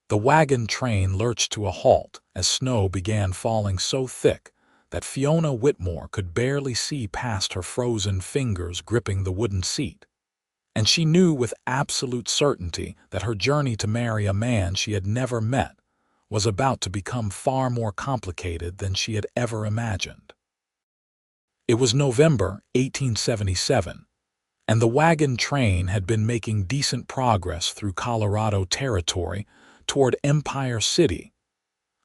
The wagon train lurched to a halt as snow began falling so thick that Fiona Whitmore could barely see past her frozen fingers gripping the wooden seat. And she knew with absolute certainty that her journey to marry a man she had never met was about to become far more complicated than she had ever imagined. It was November 1877, and the wagon train had been making decent progress through Colorado territory toward Empire City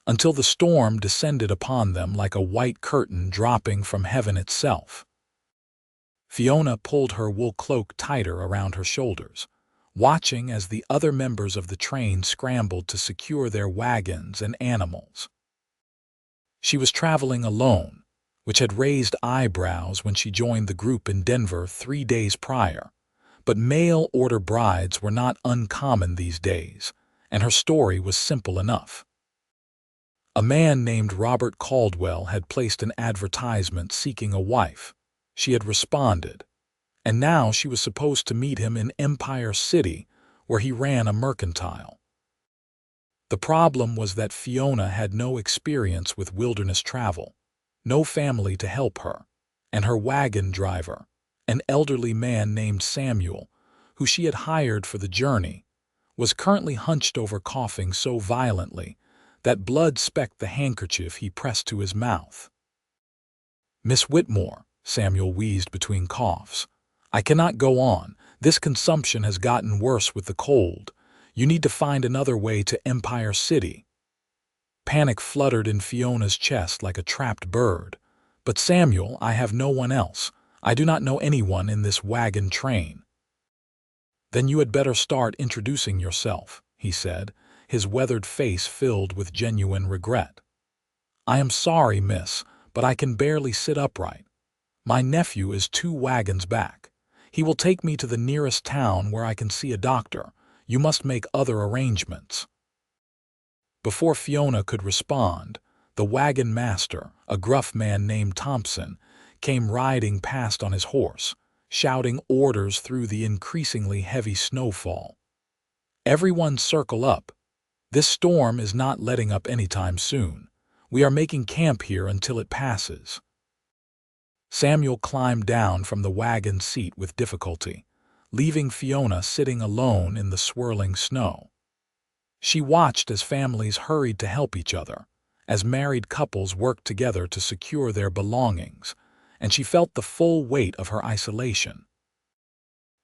until the storm descended upon them like a white curtain dropping from heaven itself. Fiona pulled her wool cloak tighter around her shoulders, watching as the other members of the train scrambled to secure their wagons and animals. She was traveling alone, which had raised eyebrows when she joined the group in Denver 3 days prior, but mail-order brides were not uncommon these days, and her story was simple enough. A man named Robert Caldwell had placed an advertisement seeking a wife. She had responded, and now she was supposed to meet him in Empire City, where he ran a mercantile. The problem was that Fiona had no experience with wilderness travel, no family to help her, and her wagon driver, an elderly man named Samuel, who she had hired for the journey, was currently hunched over coughing so violently that blood specked the handkerchief he pressed to his mouth. "Miss Whitmore," Samuel wheezed between coughs, "I cannot go on. This consumption has gotten worse with the cold. You need to find another way to Empire City." Panic fluttered in Fiona's chest like a trapped bird. "But Samuel, I have no one else. I do not know anyone in this wagon train." "Then you had better start introducing yourself," he said, his weathered face filled with genuine regret. "I am sorry, miss, but I can barely sit upright. My nephew is 2 wagons back. He will take me to the nearest town where I can see a doctor. You must make other arrangements." Before Fiona could respond, the wagon master, a gruff man named Thompson, came riding past on his horse, shouting orders through the increasingly heavy snowfall. "Everyone circle up. This storm is not letting up anytime soon. We are making camp here until it passes." Samuel climbed down from the wagon seat with difficulty, leaving Fiona sitting alone in the swirling snow. She watched as families hurried to help each other, as married couples worked together to secure their belongings, and she felt the full weight of her isolation.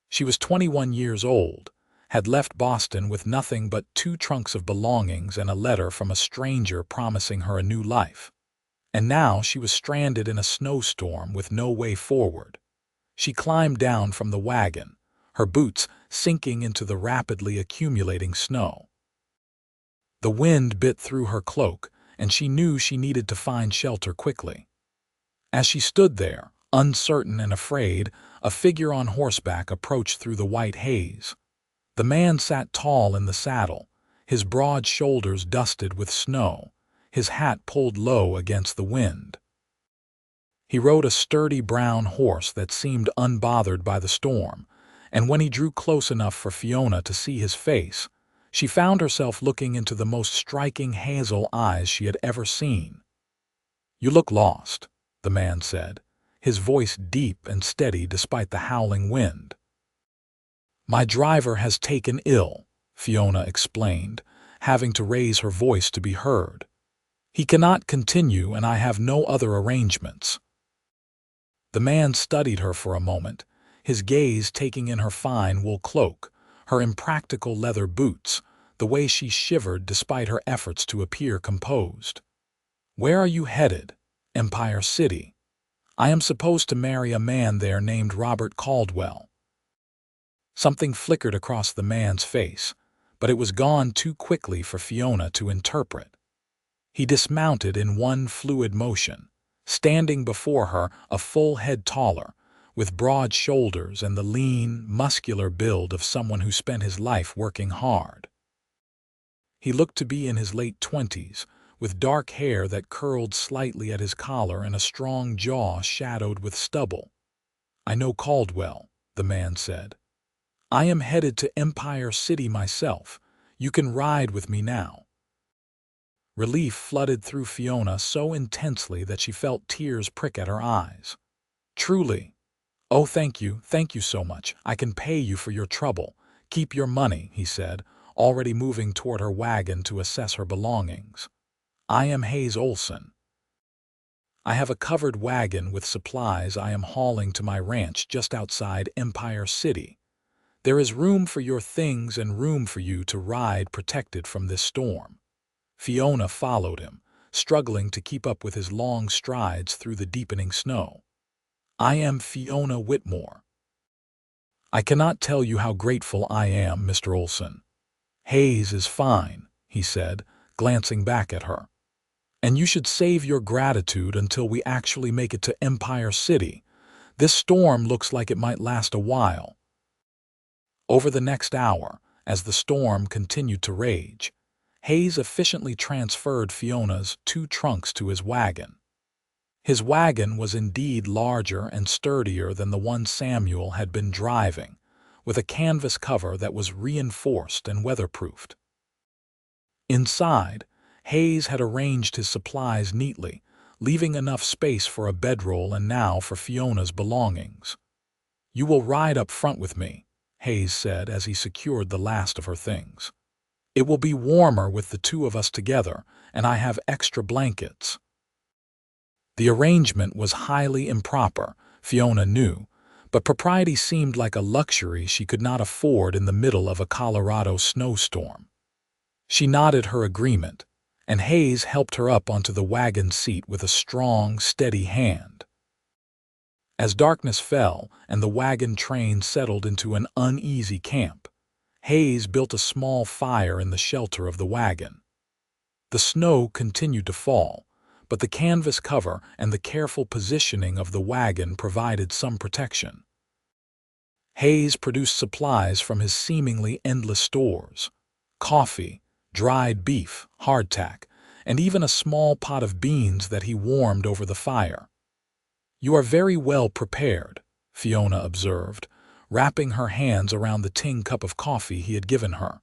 She was 21 years old, had left Boston with nothing but 2 trunks of belongings and a letter from a stranger promising her a new life. And now she was stranded in a snowstorm with no way forward. She climbed down from the wagon, her boots sinking into the rapidly accumulating snow. The wind bit through her cloak, and she knew she needed to find shelter quickly. As she stood there, uncertain and afraid, a figure on horseback approached through the white haze. The man sat tall in the saddle, his broad shoulders dusted with snow, his hat pulled low against the wind. He rode a sturdy brown horse that seemed unbothered by the storm, and when he drew close enough for Fiona to see his face, she found herself looking into the most striking hazel eyes she had ever seen. "You look lost," the man said, his voice deep and steady despite the howling wind. "My driver has taken ill," Fiona explained, having to raise her voice to be heard. "He cannot continue, and I have no other arrangements." The man studied her for a moment, his gaze taking in her fine wool cloak, her impractical leather boots, the way she shivered despite her efforts to appear composed. "Where are you headed?" "Empire City. I am supposed to marry a man there named Robert Caldwell." Something flickered across the man's face, but it was gone too quickly for Fiona to interpret. He dismounted in one fluid motion, standing before her a full head taller, with broad shoulders and the lean, muscular build of someone who spent his life working hard. He looked to be in his late 20s, with dark hair that curled slightly at his collar and a strong jaw shadowed with stubble. "I know Caldwell," the man said. "I am headed to Empire City myself. You can ride with me now." Relief flooded through Fiona so intensely that she felt tears prick at her eyes. "Truly. Oh, thank you so much. I can pay you for your trouble. Keep your money," he said, already moving toward her wagon to assess her belongings. "I am Hayes Olson. I have a covered wagon with supplies I am hauling to my ranch just outside Empire City. There is room for your things and room for you to ride protected from this storm." Fiona followed him, struggling to keep up with his long strides through the deepening snow. "I am Fiona Whitmore. I cannot tell you how grateful I am, Mr. Olson." "Hayes is fine," he said, glancing back at her. "And you should save your gratitude until we actually make it to Empire City. This storm looks like it might last a while." Over the next hour, as the storm continued to rage, Hayes efficiently transferred Fiona's 2 trunks to his wagon. His wagon was indeed larger and sturdier than the one Samuel had been driving, with a canvas cover that was reinforced and weatherproofed. Inside, Hayes had arranged his supplies neatly, leaving enough space for a bedroll and now for Fiona's belongings. "You will ride up front with me," Hayes said as he secured the last of her things. "It will be warmer with the 2 of us together, and I have extra blankets." The arrangement was highly improper, Fiona knew, but propriety seemed like a luxury she could not afford in the middle of a Colorado snowstorm. She nodded her agreement, and Hayes helped her up onto the wagon seat with a strong, steady hand. As darkness fell and the wagon train settled into an uneasy camp, Hayes built a small fire in the shelter of the wagon. The snow continued to fall, but the canvas cover and the careful positioning of the wagon provided some protection. Hayes produced supplies from his seemingly endless stores: coffee, dried beef, hardtack, and even a small pot of beans that he warmed over the fire. "You are very well prepared," Fiona observed, wrapping her hands around the tin cup of coffee he had given her.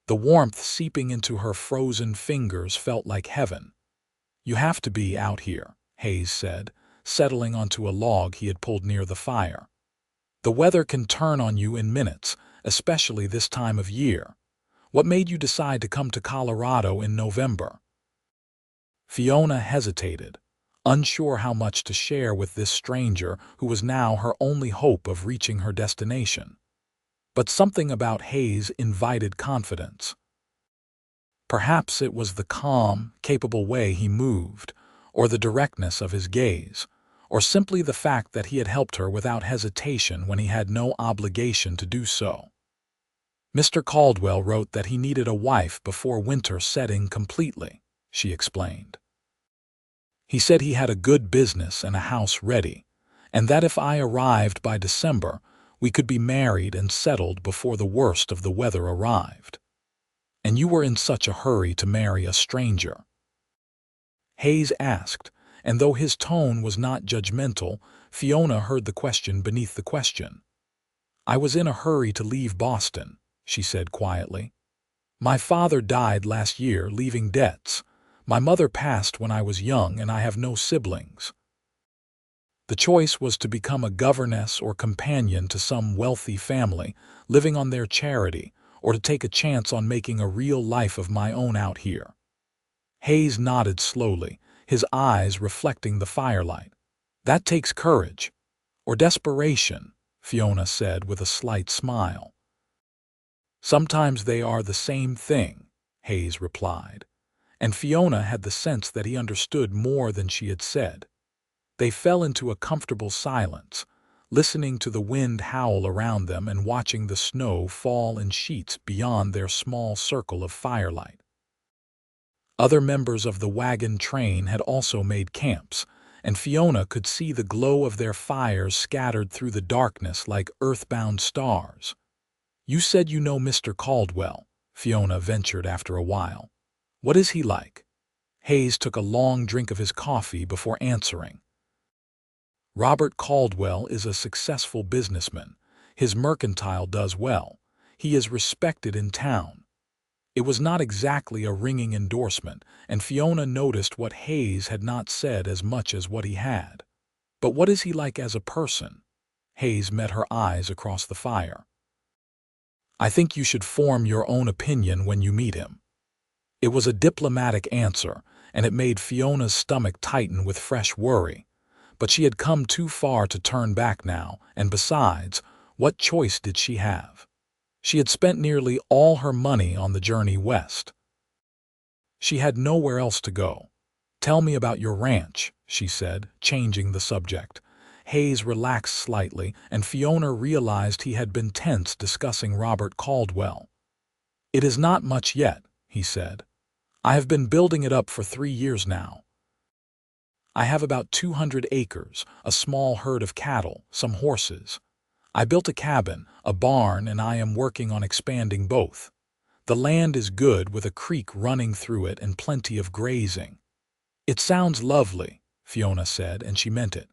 The warmth seeping into her frozen fingers felt like heaven. "You have to be out here," Hayes said, settling onto a log he had pulled near the fire. "The weather can turn on you in minutes, especially this time of year. What made you decide to come to Colorado in November?" Fiona hesitated, unsure how much to share with this stranger who was now her only hope of reaching her destination. But something about Hayes invited confidence. Perhaps it was the calm, capable way he moved, or the directness of his gaze, or simply the fact that he had helped her without hesitation when he had no obligation to do so. "Mr. Caldwell wrote that he needed a wife before winter set in completely," she explained. "He said he had a good business and a house ready, and that if I arrived by December, we could be married and settled before the worst of the weather arrived. And you were in such a hurry to marry a stranger?" Hayes asked, and though his tone was not judgmental, Fiona heard the question beneath the question. "I was in a hurry to leave Boston," she said quietly. "My father died last year, leaving debts. My mother passed when I was young, and I have no siblings. The choice was to become a governess or companion to some wealthy family, living on their charity, or to take a chance on making a real life of my own out here." Hayes nodded slowly, his eyes reflecting the firelight. "That takes courage. Or desperation," Fiona said with a slight smile. "Sometimes they are the same thing," Hayes replied, and Fiona had the sense that he understood more than she had said. They fell into a comfortable silence, listening to the wind howl around them and watching the snow fall in sheets beyond their small circle of firelight. Other members of the wagon train had also made camps, and Fiona could see the glow of their fires scattered through the darkness like earthbound stars. "You said you know Mr. Caldwell," Fiona ventured after a while. "What is he like?" Hayes took a long drink of his coffee before answering. "Robert Caldwell is a successful businessman. His mercantile does well. He is respected in town, It was not exactly a ringing endorsement, and Fiona noticed what Hayes had not said as much as what he had. "But what is he like as a person?" Hayes met her eyes across the fire. "I think you should form your own opinion when you meet him." It was a diplomatic answer, and it made Fiona's stomach tighten with fresh worry. But she had come too far to turn back now, and besides, what choice did she have? She had spent nearly all her money on the journey west. She had nowhere else to go. "Tell me about your ranch," she said, changing the subject. Hayes relaxed slightly, and Fiona realized he had been tense discussing Robert Caldwell. "It is not much yet," he said. "I have been building it up for 3 years now. I have about 200 acres, a small herd of cattle, some horses. I built a cabin, a barn, and I am working on expanding both. The land is good with a creek running through it and plenty of grazing." "It sounds lovely," Fiona said, and she meant it.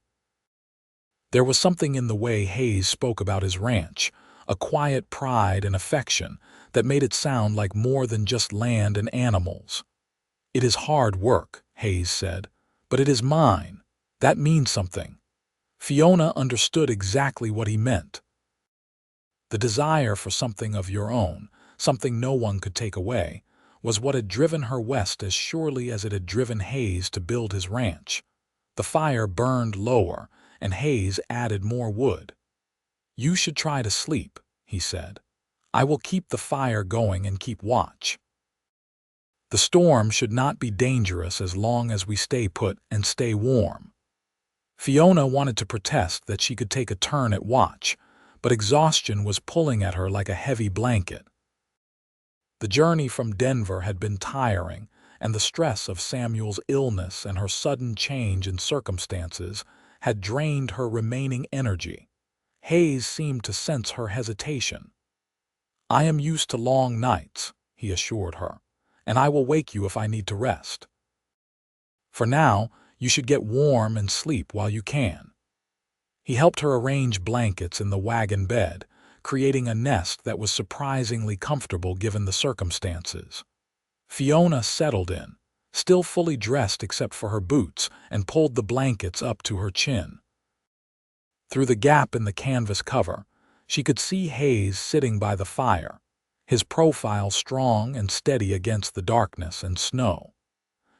There was something in the way Hayes spoke about his ranch, a quiet pride and affection that made it sound like more than just land and animals. "It is hard work," Hayes said, "but it is mine. That means something." Fiona understood exactly what he meant. The desire for something of your own, something no one could take away, was what had driven her west as surely as it had driven Hayes to build his ranch. The fire burned lower, and Hayes added more wood. "You should try to sleep," he said. "I will keep the fire going and keep watch. The storm should not be dangerous as long as we stay put and stay warm." Fiona wanted to protest that she could take a turn at watch, but exhaustion was pulling at her like a heavy blanket. The journey from Denver had been tiring, and the stress of Samuel's illness and her sudden change in circumstances had drained her remaining energy. Hayes seemed to sense her hesitation. "I am used to long nights," he assured her, "and I will wake you if I need to rest. For now, you should get warm and sleep while you can." He helped her arrange blankets in the wagon bed, creating a nest that was surprisingly comfortable given the circumstances. Fiona settled in, still fully dressed except for her boots, and pulled the blankets up to her chin. Through the gap in the canvas cover, she could see Hayes sitting by the fire, his profile strong and steady against the darkness and snow.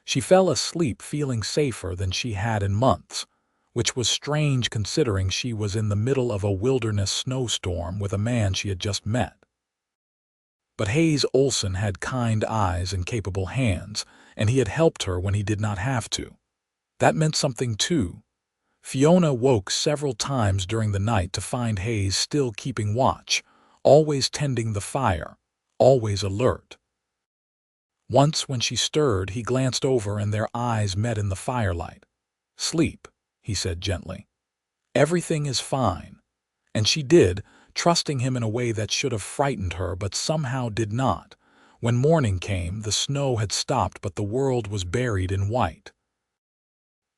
She fell asleep feeling safer than she had in months, which was strange considering she was in the middle of a wilderness snowstorm with a man she had just met. But Hayes Olson had kind eyes and capable hands, and he had helped her when he did not have to. That meant something too. Fiona woke several times during the night to find Hayes still keeping watch, always tending the fire, always alert. Once when she stirred, he glanced over and their eyes met in the firelight. "Sleep," he said gently. "Everything is fine." And she did, trusting him in a way that should have frightened her but somehow did not. When morning came, the snow had stopped but the world was buried in white.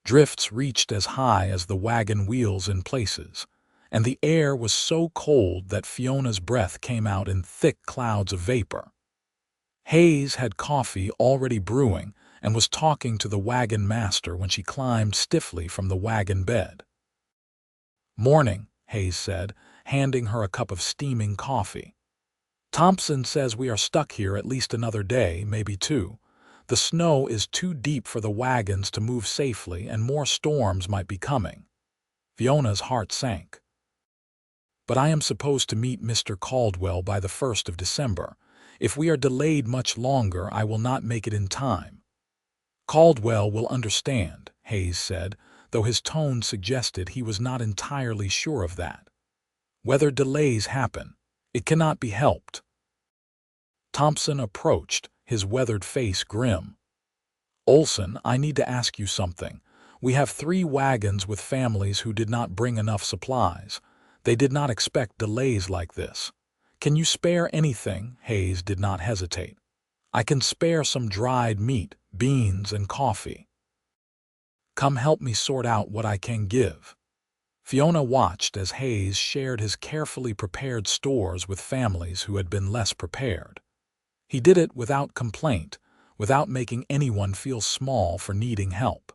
Drifts reached as high as the wagon wheels in places, and the air was so cold that Fiona's breath came out in thick clouds of vapor. Hayes had coffee already brewing and was talking to the wagon master when she climbed stiffly from the wagon bed. "Morning," Hayes said, handing her a cup of steaming coffee. "Thompson says we are stuck here at least another day, maybe 2. The snow is too deep for the wagons to move safely and more storms might be coming." Fiona's heart sank. "But I am supposed to meet Mr. Caldwell by the 1st of December. If we are delayed much longer, I will not make it in time." "Caldwell will understand," Hayes said, though his tone suggested he was not entirely sure of that. "Whether delays happen, it cannot be helped." Thompson approached, his weathered face grim. "Olson, I need to ask you something. We have 3 wagons with families who did not bring enough supplies. They did not expect delays like this. Can you spare anything?" Hayes did not hesitate. "I can spare some dried meat, beans, and coffee. Come help me sort out what I can give." Fiona watched as Hayes shared his carefully prepared stores with families who had been less prepared. He did it without complaint, without making anyone feel small for needing help.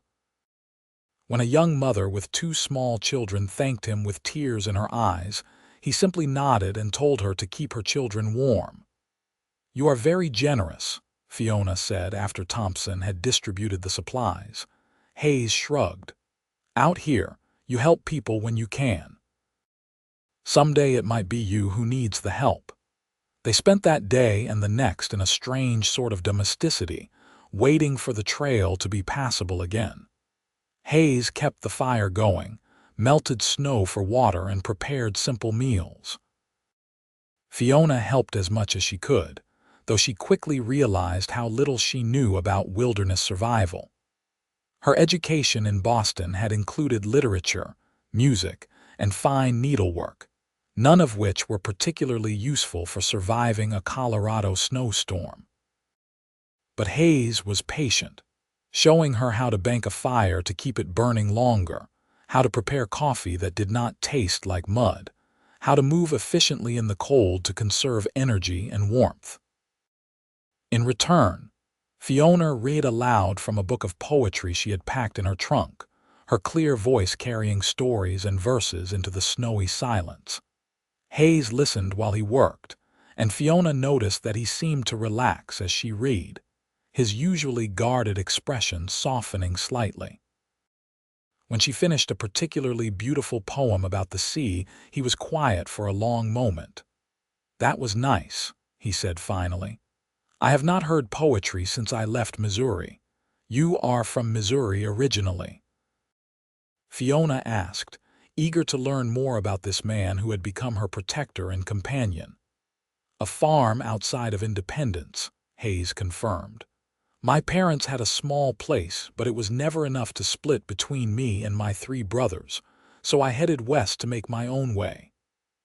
When a young mother with 2 small children thanked him with tears in her eyes, he simply nodded and told her to keep her children warm. "You are very generous," Fiona said after Thompson had distributed the supplies. Hayes shrugged. "Out here, you help people when you can. Someday it might be you who needs the help." They spent that day and the next in a strange sort of domesticity, waiting for the trail to be passable again. Hayes kept the fire going, melted snow for water, and prepared simple meals. Fiona helped as much as she could, though she quickly realized how little she knew about wilderness survival. Her education in Boston had included literature, music, and fine needlework, none of which were particularly useful for surviving a Colorado snowstorm. But Hayes was patient, showing her how to bank a fire to keep it burning longer, how to prepare coffee that did not taste like mud, how to move efficiently in the cold to conserve energy and warmth. In return, Fiona read aloud from a book of poetry she had packed in her trunk, her clear voice carrying stories and verses into the snowy silence. Hayes listened while he worked, and Fiona noticed that he seemed to relax as she read, his usually guarded expression softening slightly. When she finished a particularly beautiful poem about the sea, he was quiet for a long moment. "That was nice," he said finally. "I have not heard poetry since I left Missouri. You are from Missouri originally?" Fiona asked, eager to learn more about this man who had become her protector and companion. "A farm outside of Independence," Hayes confirmed. "My parents had a small place, but it was never enough to split between me and my 3 brothers, so I headed west to make my own way."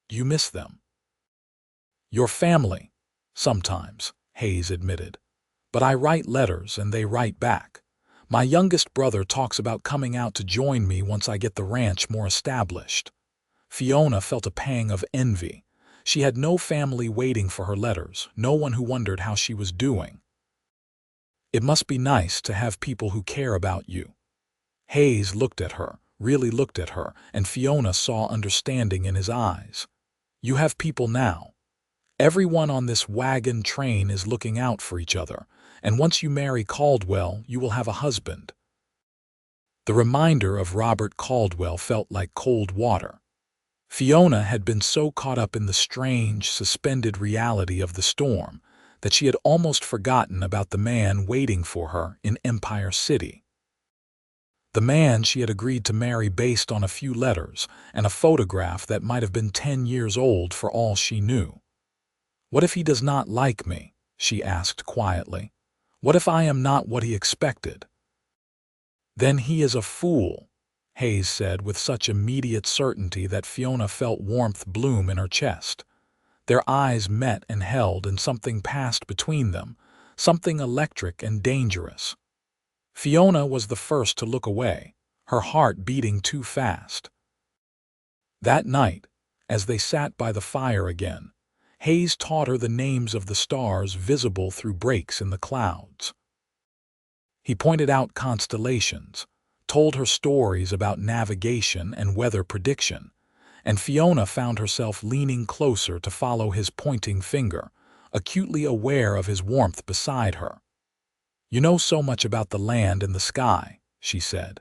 "Do you miss them?" "Your family?" "Sometimes," Hayes admitted. "But I write letters and they write back. My youngest brother talks about coming out to join me once I get the ranch more established." Fiona felt a pang of envy. She had no family waiting for her letters, no one who wondered how she was doing. "It must be nice to have people who care about you." Hayes looked at her, really looked at her, and Fiona saw understanding in his eyes. "You have people now. Everyone on this wagon train is looking out for each other, and once you marry Caldwell, you will have a husband." The reminder of Robert Caldwell felt like cold water. Fiona had been so caught up in the strange, suspended reality of the storm that she had almost forgotten about the man waiting for her in Empire City. The man she had agreed to marry based on a few letters and a photograph that might have been 10 years old for all she knew. "What if he does not like me?" she asked quietly. "What if I am not what he expected?" "Then he is a fool," Hayes said with such immediate certainty that Fiona felt warmth bloom in her chest. Their eyes met and held, and something passed between them, something electric and dangerous. Fiona was the first to look away, her heart beating too fast. That night, as they sat by the fire again, Hayes taught her the names of the stars visible through breaks in the clouds. He pointed out constellations, told her stories about navigation and weather prediction, and Fiona found herself leaning closer to follow his pointing finger, acutely aware of his warmth beside her. "You know so much about the land and the sky," she said.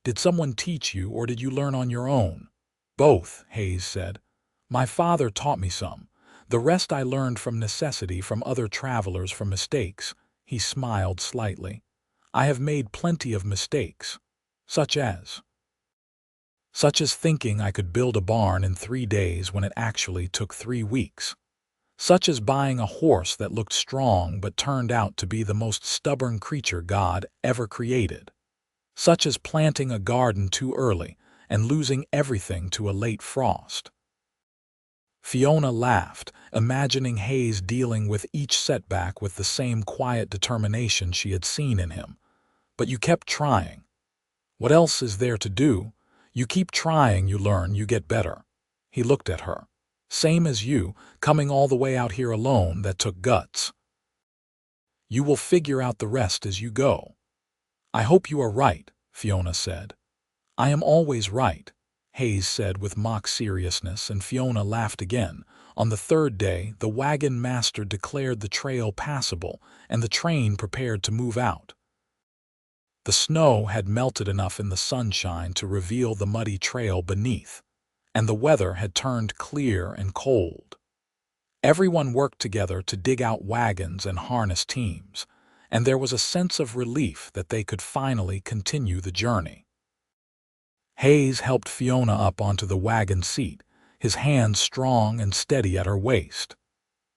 "Did someone teach you, or did you learn on your own?" "Both," Hayes said. "My father taught me some. The rest I learned from necessity from other travelers, from mistakes." He smiled slightly. "I have made plenty of mistakes. Such as thinking I could build a barn in 3 days when it actually took 3 weeks. Such as buying a horse that looked strong but turned out to be the most stubborn creature God ever created. Such as planting a garden too early and losing everything to a late frost." Fiona laughed, imagining Hayes dealing with each setback with the same quiet determination she had seen in him. "But you kept trying. What else is there to do? You keep trying, you learn, you get better." He looked at her. Same as you, coming all the way out here alone. That took guts. You will figure out the rest as you go. I hope you are right, Fiona said. I am always right, Hayes said with mock seriousness, and Fiona laughed again. On the third day, the wagon master declared the trail passable, and the train prepared to move out. The snow had melted enough in the sunshine to reveal the muddy trail beneath, and the weather had turned clear and cold. Everyone worked together to dig out wagons and harness teams, and there was a sense of relief that they could finally continue the journey. Hayes helped Fiona up onto the wagon seat, his hands strong and steady at her waist.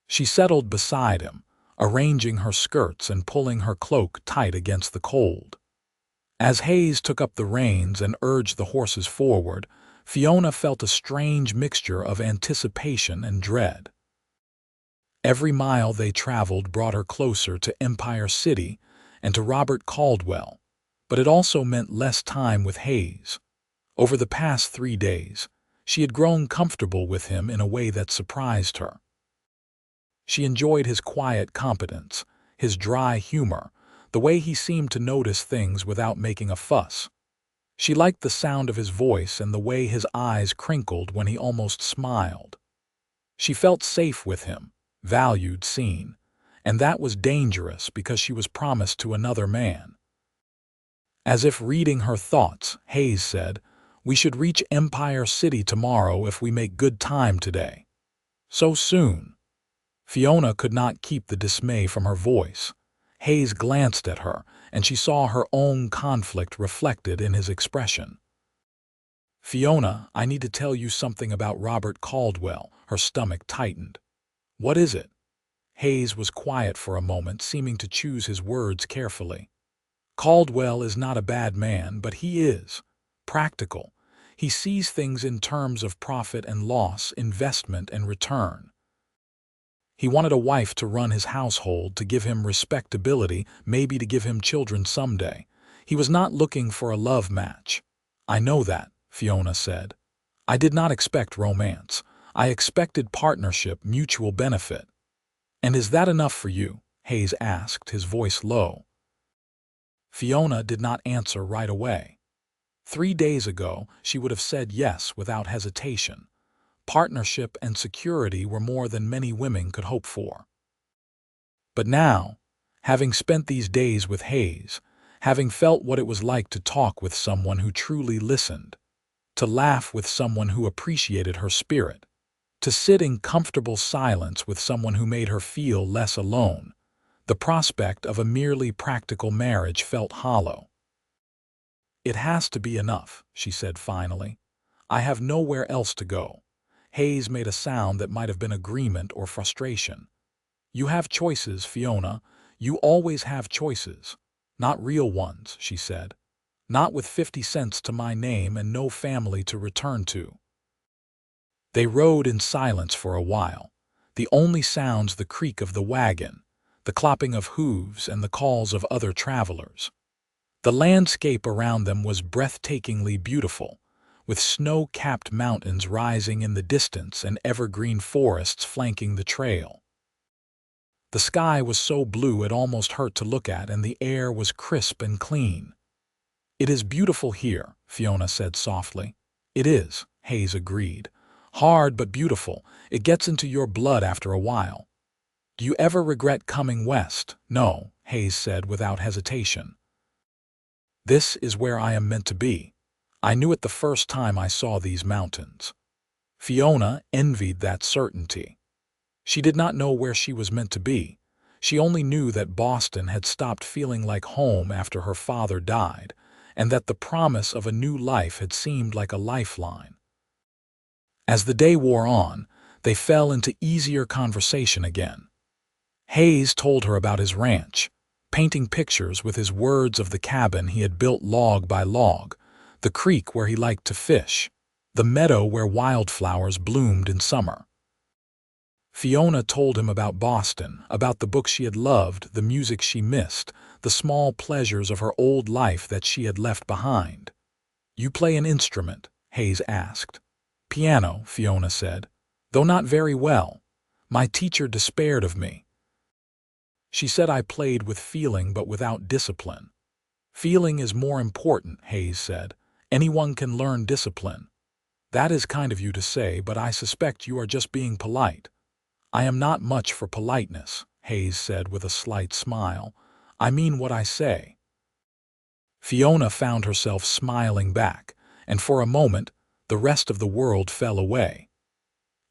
She settled beside him, arranging her skirts and pulling her cloak tight against the cold. As Hayes took up the reins and urged the horses forward, Fiona felt a strange mixture of anticipation and dread. Every mile they traveled brought her closer to Empire City and to Robert Caldwell, but it also meant less time with Hayes. Over the past 3 days, she had grown comfortable with him in a way that surprised her. She enjoyed his quiet competence, his dry humor, the way he seemed to notice things without making a fuss. She liked the sound of his voice and the way his eyes crinkled when he almost smiled. She felt safe with him, valued, seen, and that was dangerous because she was promised to another man. As if reading her thoughts, Hayes said, "We should reach Empire City tomorrow if we make good time today." So soon? Fiona could not keep the dismay from her voice. Hayes glanced at her, and she saw her own conflict reflected in his expression. "Fiona, I need to tell you something about Robert Caldwell." Her stomach tightened. "What is it?" Hayes was quiet for a moment, seeming to choose his words carefully. "Caldwell is not a bad man, but he is practical. He sees things in terms of profit and loss, investment and return. He wanted a wife to run his household, to give him respectability, maybe to give him children someday. He was not looking for a love match." "I know that," Fiona said. "I did not expect romance. I expected partnership, mutual benefit." "And is that enough for you?" Hayes asked, his voice low. Fiona did not answer right away. 3 days ago, she would have said yes without hesitation. Partnership and security were more than many women could hope for. But now, having spent these days with Hayes, having felt what it was like to talk with someone who truly listened, to laugh with someone who appreciated her spirit, to sit in comfortable silence with someone who made her feel less alone, the prospect of a merely practical marriage felt hollow. "It has to be enough," she said finally. "I have nowhere else to go." Hayes made a sound that might have been agreement or frustration. "You have choices, Fiona. You always have choices. Not real ones," she said. "Not with 50 cents to my name and no family to return to." They rode in silence for a while, the only sounds the creak of the wagon, the clopping of hooves, and the calls of other travelers. The landscape around them was breathtakingly beautiful, with snow-capped mountains rising in the distance and evergreen forests flanking the trail. The sky was so blue it almost hurt to look at, and the air was crisp and clean. "It is beautiful here," Fiona said softly. "It is," Hayes agreed. "Hard but beautiful. It gets into your blood after a while." "Do you ever regret coming west?" "No," Hayes said without hesitation. "This is where I am meant to be. I knew it the first time I saw these mountains." Fiona envied that certainty. She did not know where she was meant to be. She only knew that Boston had stopped feeling like home after her father died, and that the promise of a new life had seemed like a lifeline. As the day wore on, they fell into easier conversation again. Hayes told her about his ranch, painting pictures with his words of the cabin he had built log by log, the creek where he liked to fish, the meadow where wildflowers bloomed in summer. Fiona told him about Boston, about the books she had loved, the music she missed, the small pleasures of her old life that she had left behind. "You play an instrument?" Hayes asked. "Piano," Fiona said. though not very well. My teacher despaired of me. She said I played with feeling but without discipline. Feeling is more important, Hayes said. Anyone can learn discipline. That is kind of you to say, but I suspect you are just being polite. I am not much for politeness, Hayes said with a slight smile. I mean what I say. Fiona found herself smiling back, and for a moment, the rest of the world fell away.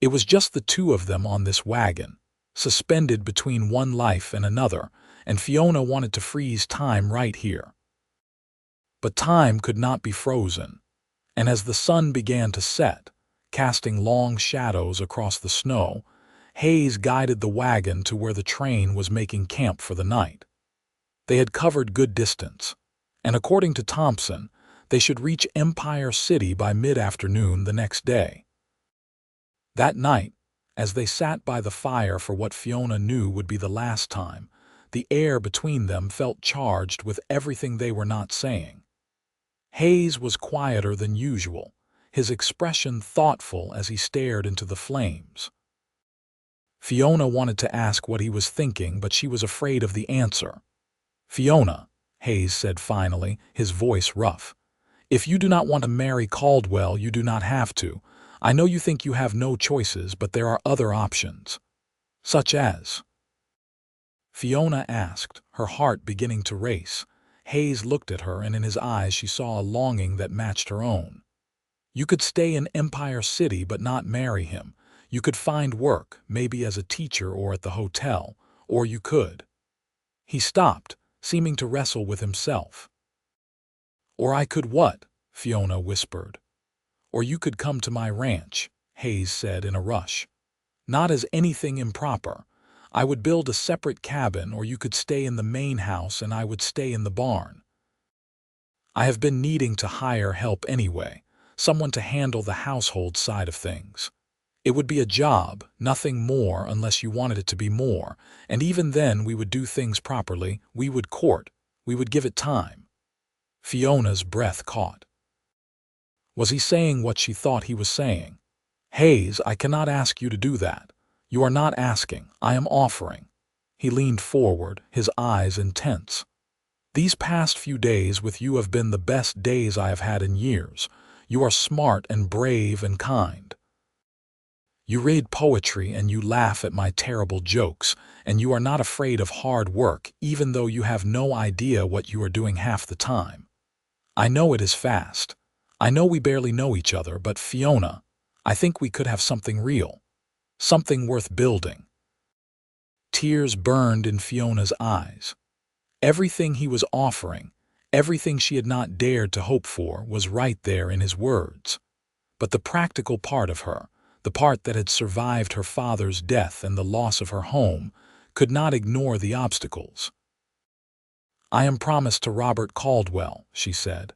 It was just the two of them on this wagon, suspended between one life and another, and Fiona wanted to freeze time right here. But time could not be frozen, and as the sun began to set, casting long shadows across the snow, Hayes guided the wagon to where the train was making camp for the night. They had covered good distance, and according to Thompson, they should reach Empire City by mid-afternoon the next day. That night, as they sat by the fire for what Fiona knew would be the last time, the air between them felt charged with everything they were not saying. Hayes was quieter than usual, his expression thoughtful as he stared into the flames. Fiona wanted to ask what he was thinking, but she was afraid of the answer. "Fiona," Hayes said finally, his voice rough, "if you do not want to marry Caldwell, you do not have to. I know you think you have no choices, but there are other options." "Such as?" Fiona asked, her heart beginning to race. Hayes looked at her, and in his eyes she saw a longing that matched her own. "You could stay in Empire City but not marry him. You could find work, maybe as a teacher or at the hotel, or you could—" He stopped, seeming to wrestle with himself. "Or I could what?" Fiona whispered. "Or you could come to my ranch," Hayes said in a rush. "Not as anything improper. I would build a separate cabin, or you could stay in the main house and I would stay in the barn. I have been needing to hire help anyway, someone to handle the household side of things. It would be a job, nothing more unless you wanted it to be more, and even then we would do things properly, we would court, we would give it time." Fiona's breath caught. Was he saying what she thought he was saying? "Hayes, I cannot ask you to do that. You are not asking, I am offering." He leaned forward, his eyes intense. "These past few days with you have been the best days I have had in years. You are smart and brave and kind. You read poetry and you laugh at my terrible jokes, and you are not afraid of hard work even though you have no idea what you are doing half the time. I know it is fast. I know we barely know each other, but Fiona, I think we could have something real. Something worth building." Tears burned in Fiona's eyes. Everything he was offering, everything she had not dared to hope for, was right there in his words. But the practical part of her, the part that had survived her father's death and the loss of her home, could not ignore the obstacles. "I am promised to Robert Caldwell," she said.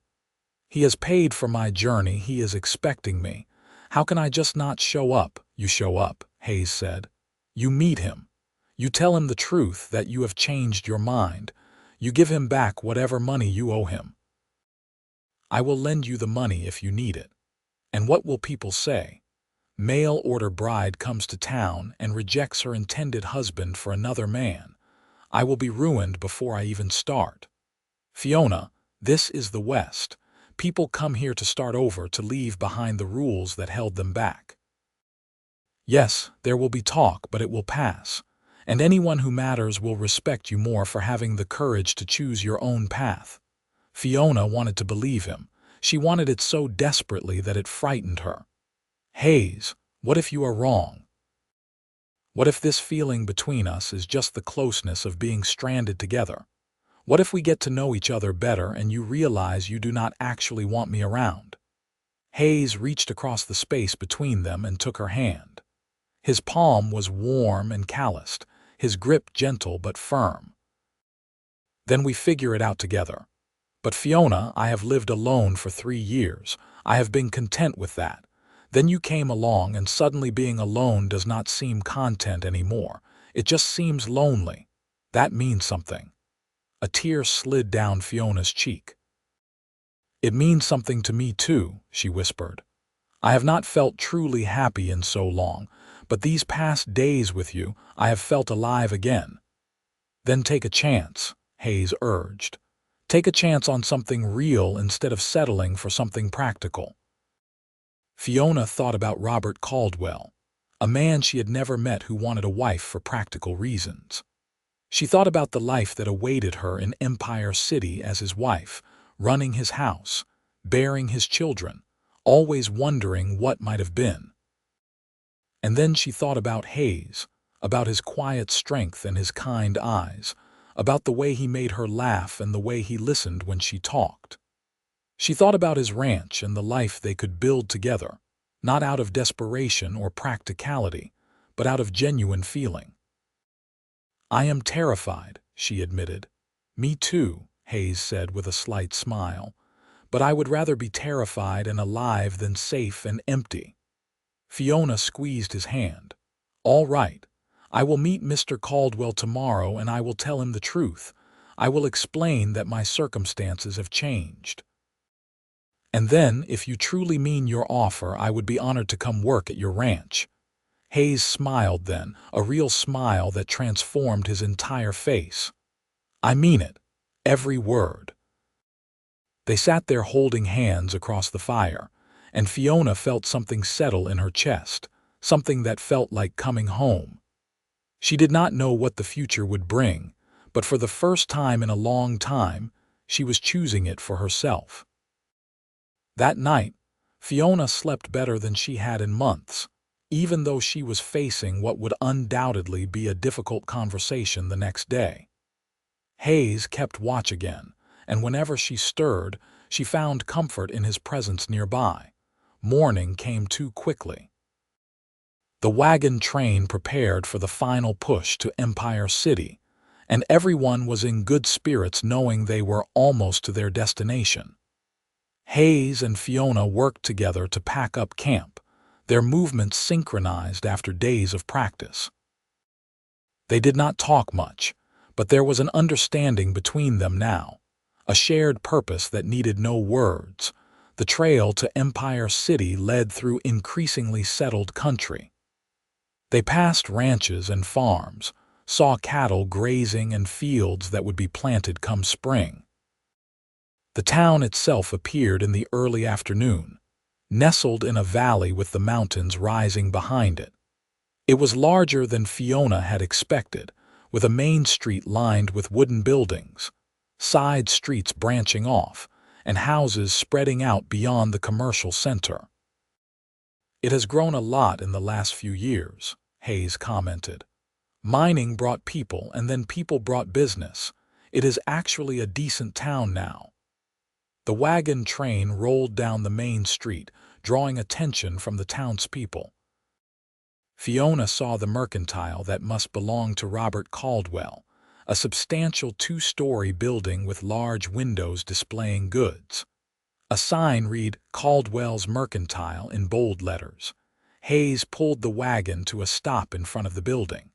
"He has paid for my journey, he is expecting me. How can I just not show up?" "You show up," Hayes said. "You meet him. You tell him the truth, that you have changed your mind. You give him back whatever money you owe him. I will lend you the money if you need it. And what will people say? Mail-order bride comes to town and rejects her intended husband for another man. I will be ruined before I even start. Fiona, this is the West. People come here to start over, to leave behind the rules that held them back. Yes, there will be talk, but it will pass. And anyone who matters will respect you more for having the courage to choose your own path." Fiona wanted to believe him. She wanted it so desperately that it frightened her. "Hayes, what if you are wrong? What if this feeling between us is just the closeness of being stranded together? What if we get to know each other better and you realize you do not actually want me around?" Hayes reached across the space between them and took her hand. His palm was warm and calloused, his grip gentle but firm. "Then we figure it out together. But Fiona, I have lived alone for 3 years. I have been content with that. Then you came along, and suddenly being alone does not seem content anymore. It just seems lonely. That means something." A tear slid down Fiona's cheek. "It means something to me too," she whispered. "I have not felt truly happy in so long, but these past days with you, I have felt alive again." "Then take a chance," Hayes urged. "Take a chance on something real instead of settling for something practical." Fiona thought about Robert Caldwell, a man she had never met who wanted a wife for practical reasons. She thought about the life that awaited her in Empire City as his wife, running his house, bearing his children, always wondering what might have been. And then she thought about Hayes, about his quiet strength and his kind eyes, about the way he made her laugh and the way he listened when she talked. She thought about his ranch and the life they could build together, not out of desperation or practicality, but out of genuine feeling. "I am terrified," she admitted. "Me too," Hayes said with a slight smile. "But I would rather be terrified and alive than safe and empty." Fiona squeezed his hand. "All right. I will meet Mr. Caldwell tomorrow and I will tell him the truth. I will explain that my circumstances have changed. And then, if you truly mean your offer, I would be honored to come work at your ranch." Hayes smiled then, a real smile that transformed his entire face. "I mean it. Every word." They sat there holding hands across the fire, and Fiona felt something settle in her chest, something that felt like coming home. She did not know what the future would bring, but for the first time in a long time, she was choosing it for herself. That night, Fiona slept better than she had in months, even though she was facing what would undoubtedly be a difficult conversation the next day. Hayes kept watch again, and whenever she stirred, she found comfort in his presence nearby. Morning came too quickly. The wagon train prepared for the final push to Empire City, and everyone was in good spirits knowing they were almost to their destination. Hayes and Fiona worked together to pack up camp, their movements synchronized after days of practice. They did not talk much, but there was an understanding between them now, a shared purpose that needed no words. The trail to Empire City led through increasingly settled country. They passed ranches and farms, saw cattle grazing and fields that would be planted come spring. The town itself appeared in the early afternoon, nestled in a valley with the mountains rising behind it. It was larger than Fiona had expected, with a main street lined with wooden buildings, side streets branching off, and houses spreading out beyond the commercial center. "It has grown a lot in the last few years," Hayes commented. "Mining brought people, and then people brought business. It is actually a decent town now." The wagon train rolled down the main street, drawing attention from the townspeople. Fiona saw the mercantile that must belong to Robert Caldwell, a substantial two-story building with large windows displaying goods. A sign read "Caldwell's Mercantile" in bold letters. Hayes pulled the wagon to a stop in front of the building.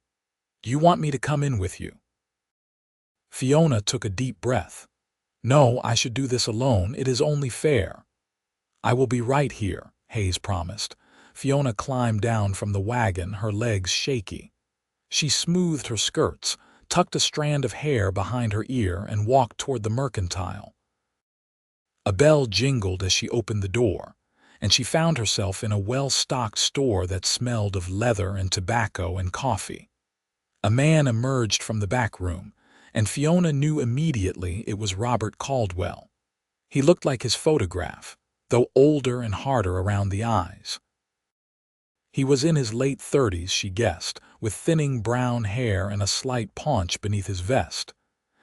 "Do you want me to come in with you?" Fiona took a deep breath. "No, I should do this alone. It is only fair." "I will be right here," Hayes promised. Fiona climbed down from the wagon, her legs shaky. She smoothed her skirts, tucked a strand of hair behind her ear, and walked toward the mercantile. A bell jingled as she opened the door, and she found herself in a well-stocked store that smelled of leather and tobacco and coffee. A man emerged from the back room, and Fiona knew immediately it was Robert Caldwell. He looked like his photograph, though older and harder around the eyes. He was in his late 30s, she guessed, with thinning brown hair and a slight paunch beneath his vest.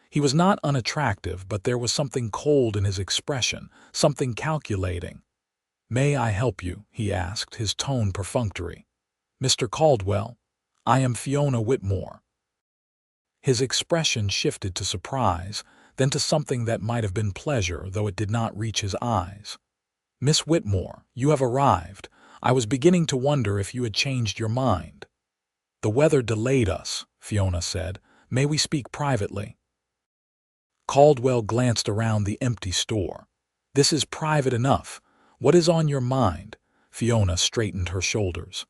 He was not unattractive, but there was something cold in his expression, something calculating. "May I help you?" he asked, his tone perfunctory. "Mr. Caldwell, I am Fiona Whitmore." His expression shifted to surprise, then to something that might have been pleasure, though it did not reach his eyes. "Miss Whitmore, you have arrived. I was beginning to wonder if you had changed your mind." "The weather delayed us," Fiona said. "May we speak privately?" Caldwell glanced around the empty store. "This is private enough. What is on your mind?" Fiona straightened her shoulders.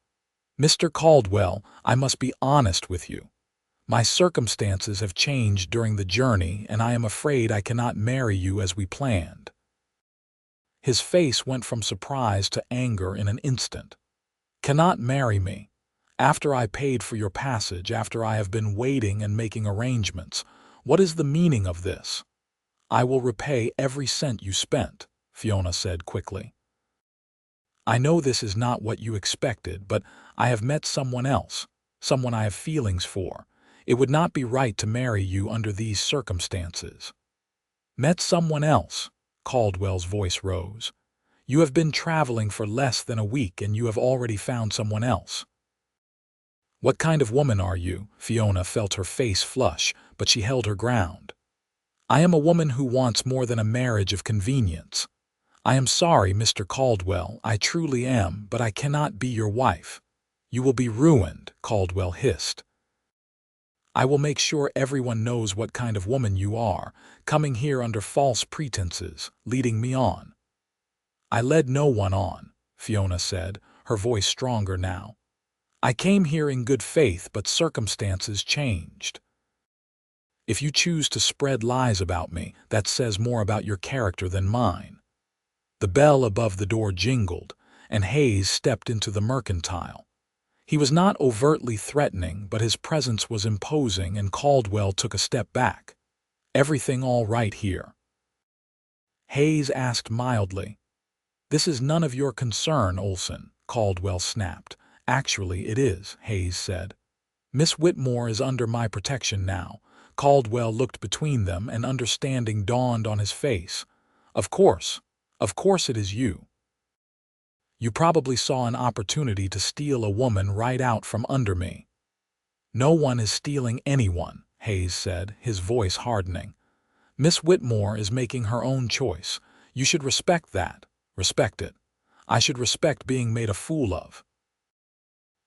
"Mr. Caldwell, I must be honest with you. My circumstances have changed during the journey, and I am afraid I cannot marry you as we planned." His face went from surprise to anger in an instant. "Cannot marry me? After I paid for your passage, after I have been waiting and making arrangements? What is the meaning of this?" "I will repay every cent you spent," Fiona said quickly. "I know this is not what you expected, but I have met someone else, someone I have feelings for. It would not be right to marry you under these circumstances." "Met someone else?" Caldwell's voice rose. "You have been traveling for less than a week and you have already found someone else. What kind of woman are you?" Fiona felt her face flush, but she held her ground. "I am a woman who wants more than a marriage of convenience. I am sorry, Mr. Caldwell, I truly am, but I cannot be your wife." "You will be ruined," Caldwell hissed. "I will make sure everyone knows what kind of woman you are, coming here under false pretenses, leading me on." "I led no one on," Fiona said, her voice stronger now. "I came here in good faith, but circumstances changed. If you choose to spread lies about me, that says more about your character than mine." The bell above the door jingled, and Hayes stepped into the mercantile. He was not overtly threatening, but his presence was imposing, and Caldwell took a step back. "Everything all right here?" Hayes asked mildly. "This is none of your concern, Olson," Caldwell snapped. "Actually, it is," Hayes said. "Miss Whitmore is under my protection now." Caldwell looked between them, and understanding dawned on his face. Of course it is you. You probably saw an opportunity to steal a woman right out from under me." "No one is stealing anyone," Hayes said, his voice hardening. "Miss Whitmore is making her own choice. You should respect that. Respect it. I should respect being made a fool of."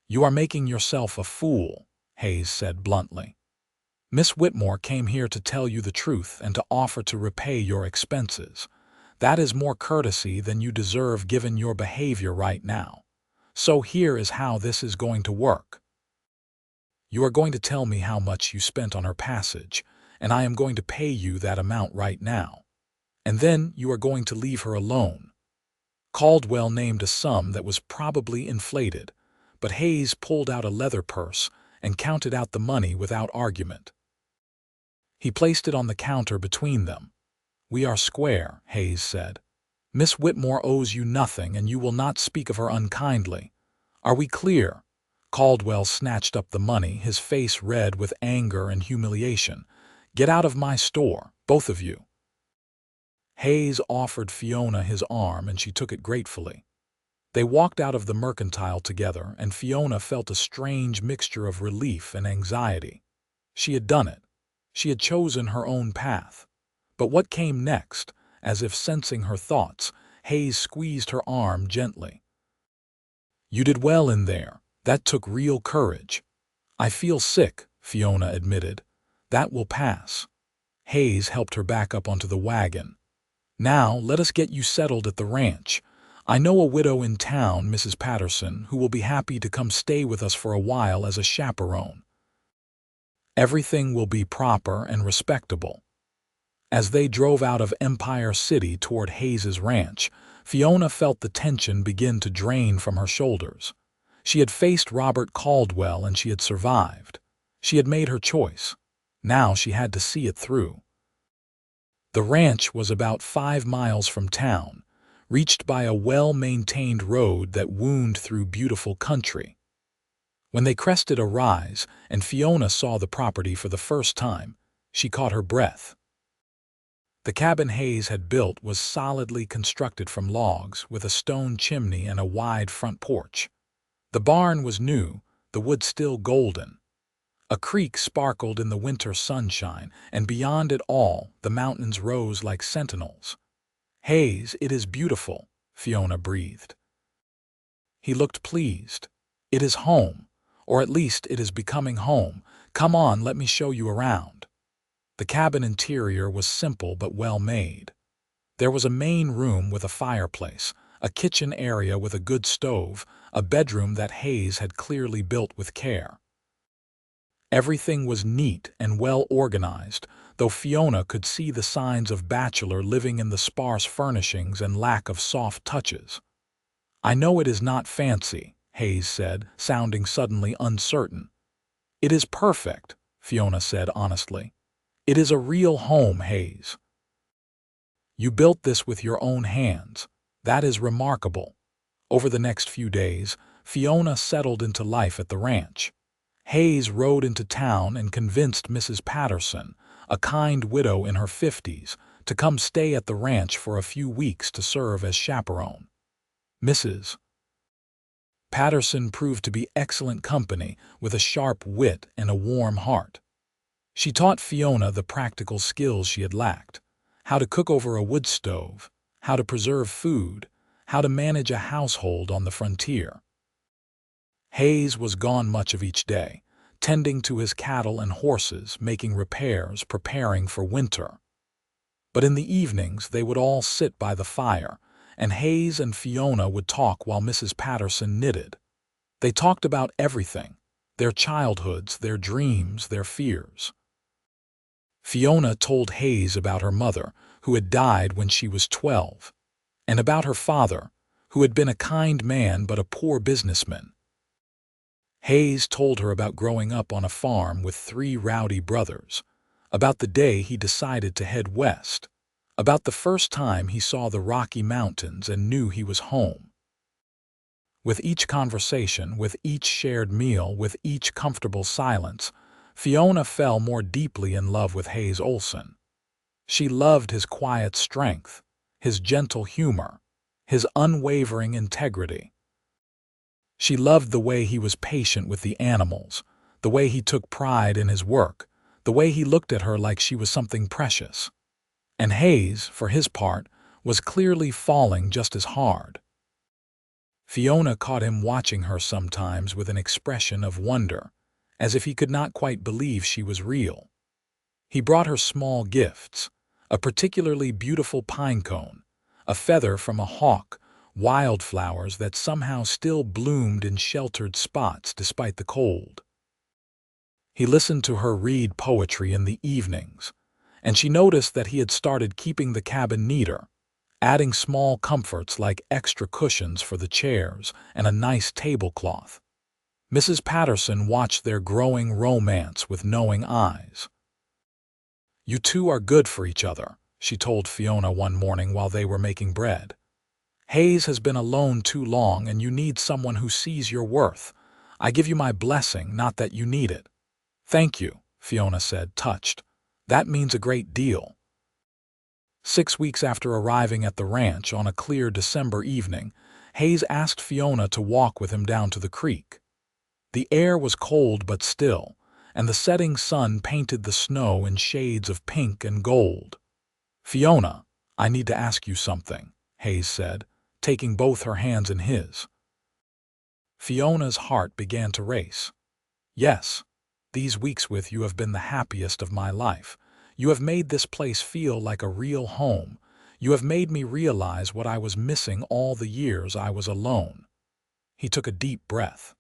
"You are making yourself a fool," Hayes said bluntly. "Miss Whitmore came here to tell you the truth and to offer to repay your expenses. That is more courtesy than you deserve given your behavior right now. So here is how this is going to work. You are going to tell me how much you spent on her passage, and I am going to pay you that amount right now. And then you are going to leave her alone." Caldwell named a sum that was probably inflated, but Hayes pulled out a leather purse and counted out the money without argument. He placed it on the counter between them. "We are square," Hayes said. "Miss Whitmore owes you nothing, and you will not speak of her unkindly. Are we clear?" Caldwell snatched up the money, his face red with anger and humiliation. "Get out of my store, both of you." Hayes offered Fiona his arm, and she took it gratefully. They walked out of the mercantile together, and Fiona felt a strange mixture of relief and anxiety. She had done it. She had chosen her own path. But what came next? As if sensing her thoughts, Hayes squeezed her arm gently. "You did well in there. That took real courage." "I feel sick," Fiona admitted. "That will pass." Hayes helped her back up onto the wagon. "Now let us get you settled at the ranch. I know a widow in town, Mrs. Patterson, who will be happy to come stay with us for a while as a chaperone. Everything will be proper and respectable." As they drove out of Empire City toward Hayes's ranch, Fiona felt the tension begin to drain from her shoulders. She had faced Robert Caldwell and she had survived. She had made her choice. Now she had to see it through. The ranch was about 5 miles from town, reached by a well-maintained road that wound through beautiful country. When they crested a rise and Fiona saw the property for the first time, she caught her breath. The cabin Hayes had built was solidly constructed from logs, with a stone chimney and a wide front porch. The barn was new, the wood still golden. A creek sparkled in the winter sunshine, and beyond it all, the mountains rose like sentinels. "Hayes, it is beautiful," Fiona breathed. He looked pleased. "It is home, or at least it is becoming home. Come on, let me show you around." The cabin interior was simple but well made. There was a main room with a fireplace, a kitchen area with a good stove, a bedroom that Hayes had clearly built with care. Everything was neat and well organized, though Fiona could see the signs of bachelor living in the sparse furnishings and lack of soft touches. "I know it is not fancy," Hayes said, sounding suddenly uncertain. "It is perfect," Fiona said honestly. "It is a real home, Hayes. You built this with your own hands. That is remarkable." Over the next few days, Fiona settled into life at the ranch. Hayes rode into town and convinced Mrs. Patterson, a kind widow in her 50s, to come stay at the ranch for a few weeks to serve as chaperone. Mrs. Patterson proved to be excellent company, with a sharp wit and a warm heart. She taught Fiona the practical skills she had lacked: how to cook over a wood stove, how to preserve food, how to manage a household on the frontier. Hayes was gone much of each day, tending to his cattle and horses, making repairs, preparing for winter. But in the evenings they would all sit by the fire, and Hayes and Fiona would talk while Mrs. Patterson knitted. They talked about everything: their childhoods, their dreams, their fears. Fiona told Hayes about her mother, who had died when she was 12, and about her father, who had been a kind man but a poor businessman. Hayes told her about growing up on a farm with 3 rowdy brothers, about the day he decided to head west, about the first time he saw the Rocky Mountains and knew he was home. With each conversation, with each shared meal, with each comfortable silence, Fiona fell more deeply in love with Hayes Olson. She loved his quiet strength, his gentle humor, his unwavering integrity. She loved the way he was patient with the animals, the way he took pride in his work, the way he looked at her like she was something precious. And Hayes, for his part, was clearly falling just as hard. Fiona caught him watching her sometimes with an expression of wonder, as if he could not quite believe she was real. He brought her small gifts: a particularly beautiful pine cone, a feather from a hawk, wildflowers that somehow still bloomed in sheltered spots despite the cold. He listened to her read poetry in the evenings, and she noticed that he had started keeping the cabin neater, adding small comforts like extra cushions for the chairs and a nice tablecloth. Mrs. Patterson watched their growing romance with knowing eyes. "You two are good for each other," she told Fiona one morning while they were making bread. "Hayes has been alone too long, and you need someone who sees your worth. I give you my blessing, not that you need it." "Thank you," Fiona said, touched. "That means a great deal." 6 weeks after arriving at the ranch on a clear December evening, Hayes asked Fiona to walk with him down to the creek. The air was cold but still, and the setting sun painted the snow in shades of pink and gold. "Fiona, I need to ask you something," Hayes said, taking both her hands in his. Fiona's heart began to race. "Yes, these weeks with you have been the happiest of my life. You have made this place feel like a real home. You have made me realize what I was missing all the years I was alone." He took a deep breath.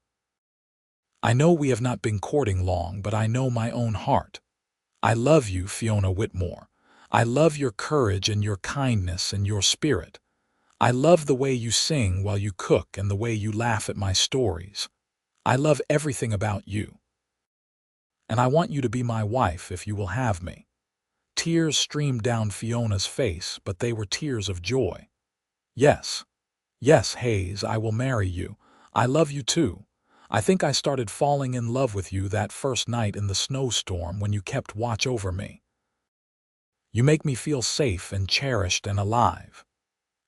"I know we have not been courting long, but I know my own heart. I love you, Fiona Whitmore. I love your courage and your kindness and your spirit. I love the way you sing while you cook and the way you laugh at my stories. I love everything about you. And I want you to be my wife if you will have me." Tears streamed down Fiona's face, but they were tears of joy. "Yes, yes, Hayes, I will marry you. I love you too. I think I started falling in love with you that first night in the snowstorm when you kept watch over me. You make me feel safe and cherished and alive."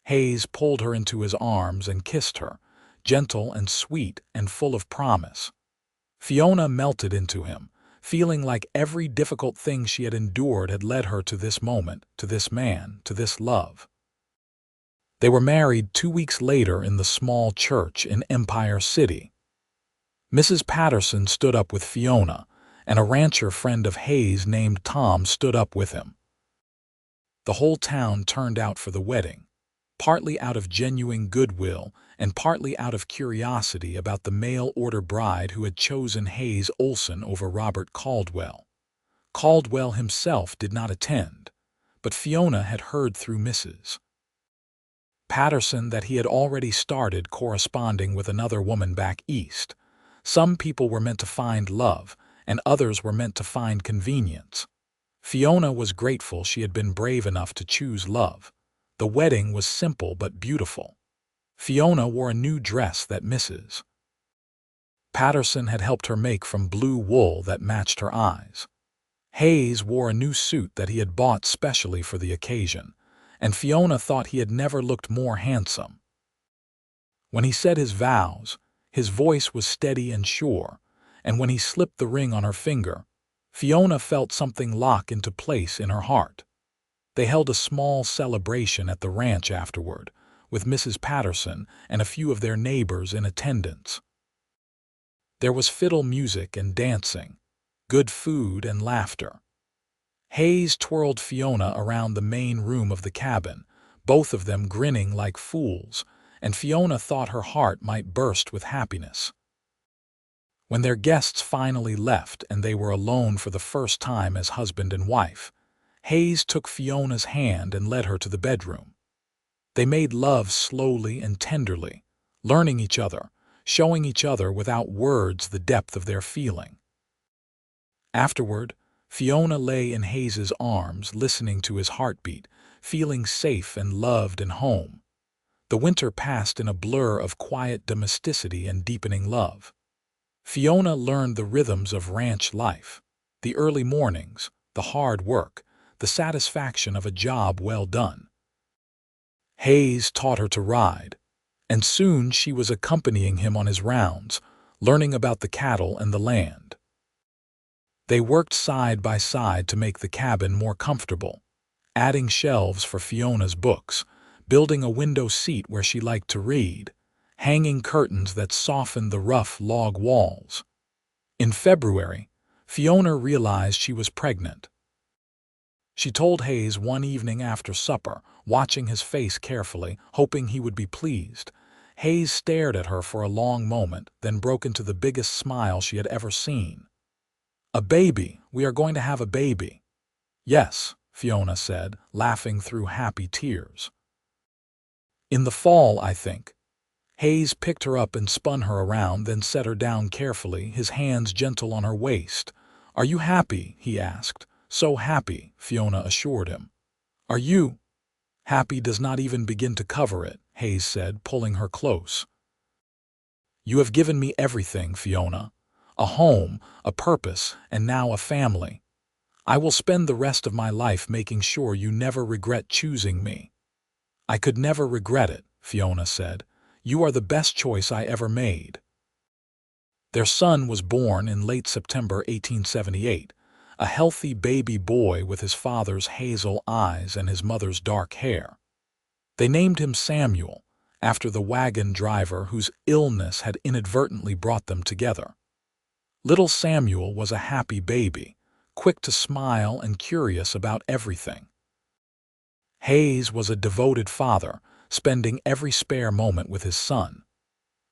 Hayes pulled her into his arms and kissed her, gentle and sweet and full of promise. Fiona melted into him, feeling like every difficult thing she had endured had led her to this moment, to this man, to this love. They were married 2 weeks later in the small church in Empire City. Mrs. Patterson stood up with Fiona, and a rancher friend of Hayes named Tom stood up with him. The whole town turned out for the wedding. partly out of genuine goodwill and partly out of curiosity about the mail-order bride who had chosen Hayes Olson over Robert Caldwell. Caldwell himself did not attend, but Fiona had heard through Mrs. Patterson that he had already started corresponding with another woman back east. Some people were meant to find love, and others were meant to find convenience. Fiona was grateful she had been brave enough to choose love. The wedding was simple but beautiful. Fiona wore a new dress that Mrs. Patterson had helped her make from blue wool that matched her eyes. Hayes wore a new suit that he had bought specially for the occasion, and Fiona thought he had never looked more handsome. When he said his vows, his voice was steady and sure, and when he slipped the ring on her finger, Fiona felt something lock into place in her heart. They held a small celebration at the ranch afterward, with Mrs. Patterson and a few of their neighbors in attendance. There was fiddle music and dancing, good food and laughter. Hayes twirled Fiona around the main room of the cabin, both of them grinning like fools, and Fiona thought her heart might burst with happiness. When their guests finally left and they were alone for the first time as husband and wife, Hayes took Fiona's hand and led her to the bedroom. They made love slowly and tenderly, learning each other, showing each other without words the depth of their feeling. Afterward, Fiona lay in Hayes's arms, listening to his heartbeat, feeling safe and loved and home. The winter passed in a blur of quiet domesticity and deepening love. Fiona learned the rhythms of ranch life, the early mornings, the hard work, the satisfaction of a job well done. Hayes taught her to ride, and soon she was accompanying him on his rounds, learning about the cattle and the land. They worked side by side to make the cabin more comfortable, adding shelves for Fiona's books, building a window seat where she liked to read, hanging curtains that softened the rough log walls. In February, Fiona realized she was pregnant. She told Hayes one evening after supper, watching his face carefully, hoping he would be pleased. Hayes stared at her for a long moment, then broke into the biggest smile she had ever seen. "A baby! We are going to have a baby." "Yes," Fiona said, laughing through happy tears. "In the fall, I think." Hayes picked her up and spun her around, then set her down carefully, his hands gentle on her waist. "Are you happy?" he asked. "So happy," Fiona assured him. "Are you?" "Happy does not even begin to cover it," Hayes said, pulling her close. "You have given me everything, Fiona. A home, a purpose, and now a family. I will spend the rest of my life making sure you never regret choosing me." "I could never regret it," Fiona said. "You are the best choice I ever made." Their son was born in late September 1878, a healthy baby boy with his father's hazel eyes and his mother's dark hair. They named him Samuel, after the wagon driver whose illness had inadvertently brought them together. Little Samuel was a happy baby, quick to smile and curious about everything. Hayes was a devoted father, spending every spare moment with his son.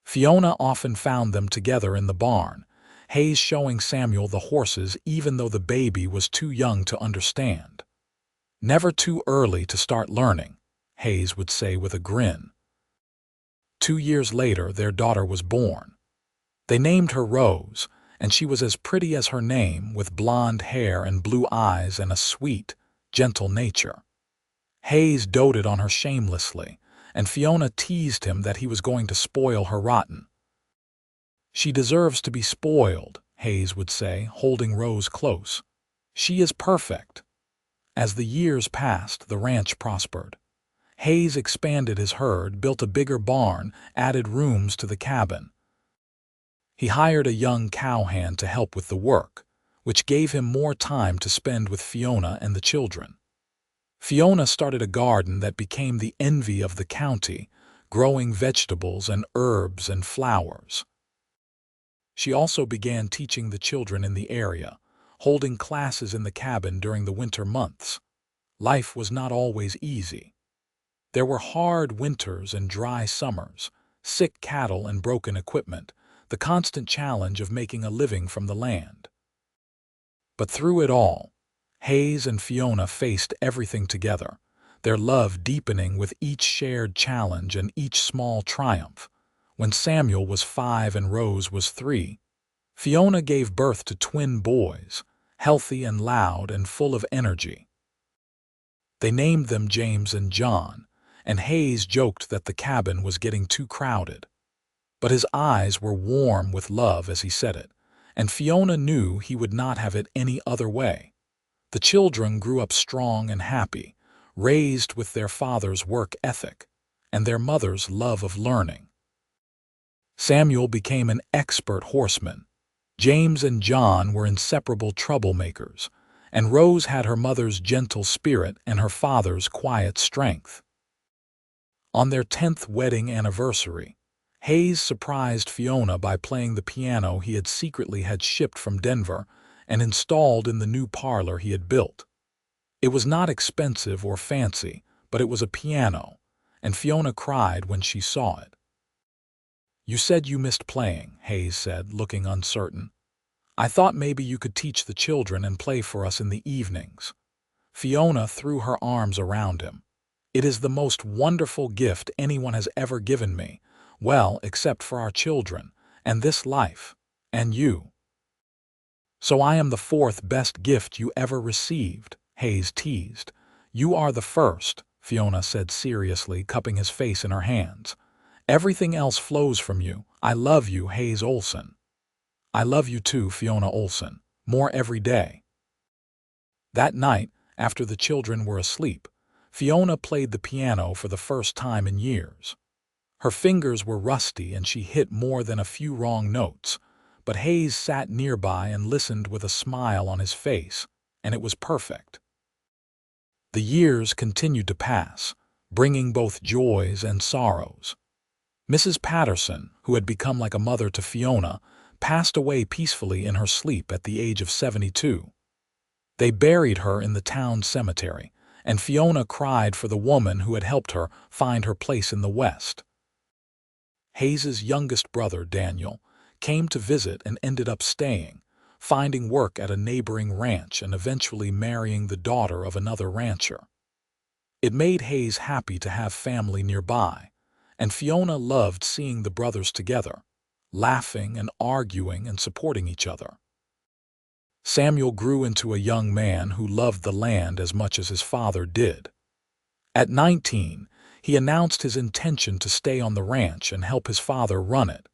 Fiona often found them together in the barn, Hayes showing Samuel the horses even though the baby was too young to understand. "Never too early to start learning," Hayes would say with a grin. 2 years later, their daughter was born. They named her Rose, and she was as pretty as her name, with blonde hair and blue eyes and a sweet, gentle nature. Hayes doted on her shamelessly, and Fiona teased him that he was going to spoil her rotten. "She deserves to be spoiled," Hayes would say, holding Rose close. "She is perfect." As the years passed, the ranch prospered. Hayes expanded his herd, built a bigger barn, added rooms to the cabin. He hired a young cowhand to help with the work, which gave him more time to spend with Fiona and the children. Fiona started a garden that became the envy of the county, growing vegetables and herbs and flowers. She also began teaching the children in the area, holding classes in the cabin during the winter months. Life was not always easy. There were hard winters and dry summers, sick cattle and broken equipment, the constant challenge of making a living from the land. But through it all, Hayes and Fiona faced everything together, their love deepening with each shared challenge and each small triumph. When Samuel was 5 and Rose was 3, Fiona gave birth to twin boys, healthy and loud and full of energy. They named them James and John, and Hayes joked that the cabin was getting too crowded. But his eyes were warm with love as he said it, and Fiona knew he would not have it any other way. The children grew up strong and happy, raised with their father's work ethic and their mother's love of learning. Samuel became an expert horseman. James and John were inseparable troublemakers, and Rose had her mother's gentle spirit and her father's quiet strength. On their 10th wedding anniversary, Hayes surprised Fiona by playing the piano he had secretly had shipped from Denver and installed in the new parlor he had built. It was not expensive or fancy, but it was a piano, and Fiona cried when she saw it. "You said you missed playing," Hayes said, looking uncertain. "I thought maybe you could teach the children and play for us in the evenings." Fiona threw her arms around him. "It is the most wonderful gift anyone has ever given me, well, except for our children, and this life, and you." "So I am the 4th best gift you ever received," Hayes teased. "You are the first," Fiona said seriously, cupping his face in her hands. "Everything else flows from you. I love you, Hayes Olson." "I love you too, Fiona Olson, more every day." That night, after the children were asleep, Fiona played the piano for the first time in years. Her fingers were rusty and she hit more than a few wrong notes, but Hayes sat nearby and listened with a smile on his face, and it was perfect. The years continued to pass, bringing both joys and sorrows. Mrs. Patterson, who had become like a mother to Fiona, passed away peacefully in her sleep at the age of 72. They buried her in the town cemetery, and Fiona cried for the woman who had helped her find her place in the West. Hayes's youngest brother, Daniel, came to visit and ended up staying, finding work at a neighboring ranch and eventually marrying the daughter of another rancher. It made Hayes happy to have family nearby, and Fiona loved seeing the brothers together, laughing and arguing and supporting each other. Samuel grew into a young man who loved the land as much as his father did. At 19, he announced his intention to stay on the ranch and help his father run it.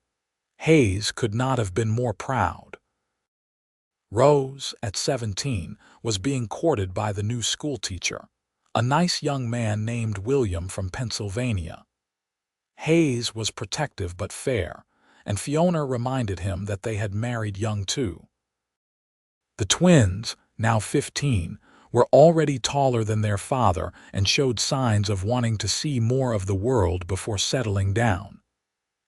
Hayes could not have been more proud. Rose, at 17, was being courted by the new schoolteacher, a nice young man named William from Pennsylvania. Hayes was protective but fair, and Fiona reminded him that they had married young too. The twins, now 15, were already taller than their father and showed signs of wanting to see more of the world before settling down.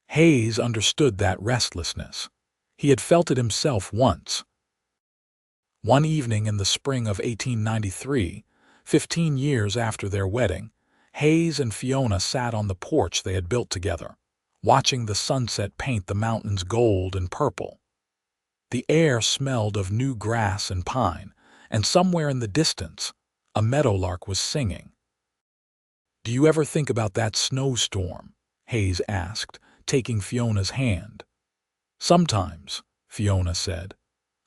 Hayes understood that restlessness. He had felt it himself once. One evening in the spring of 1893, 15 years after their wedding, Hayes and Fiona sat on the porch they had built together, watching the sunset paint the mountains gold and purple. The air smelled of new grass and pine, and somewhere in the distance, a meadowlark was singing. "Do you ever think about that snowstorm?" Hayes asked, taking Fiona's hand. "Sometimes," Fiona said.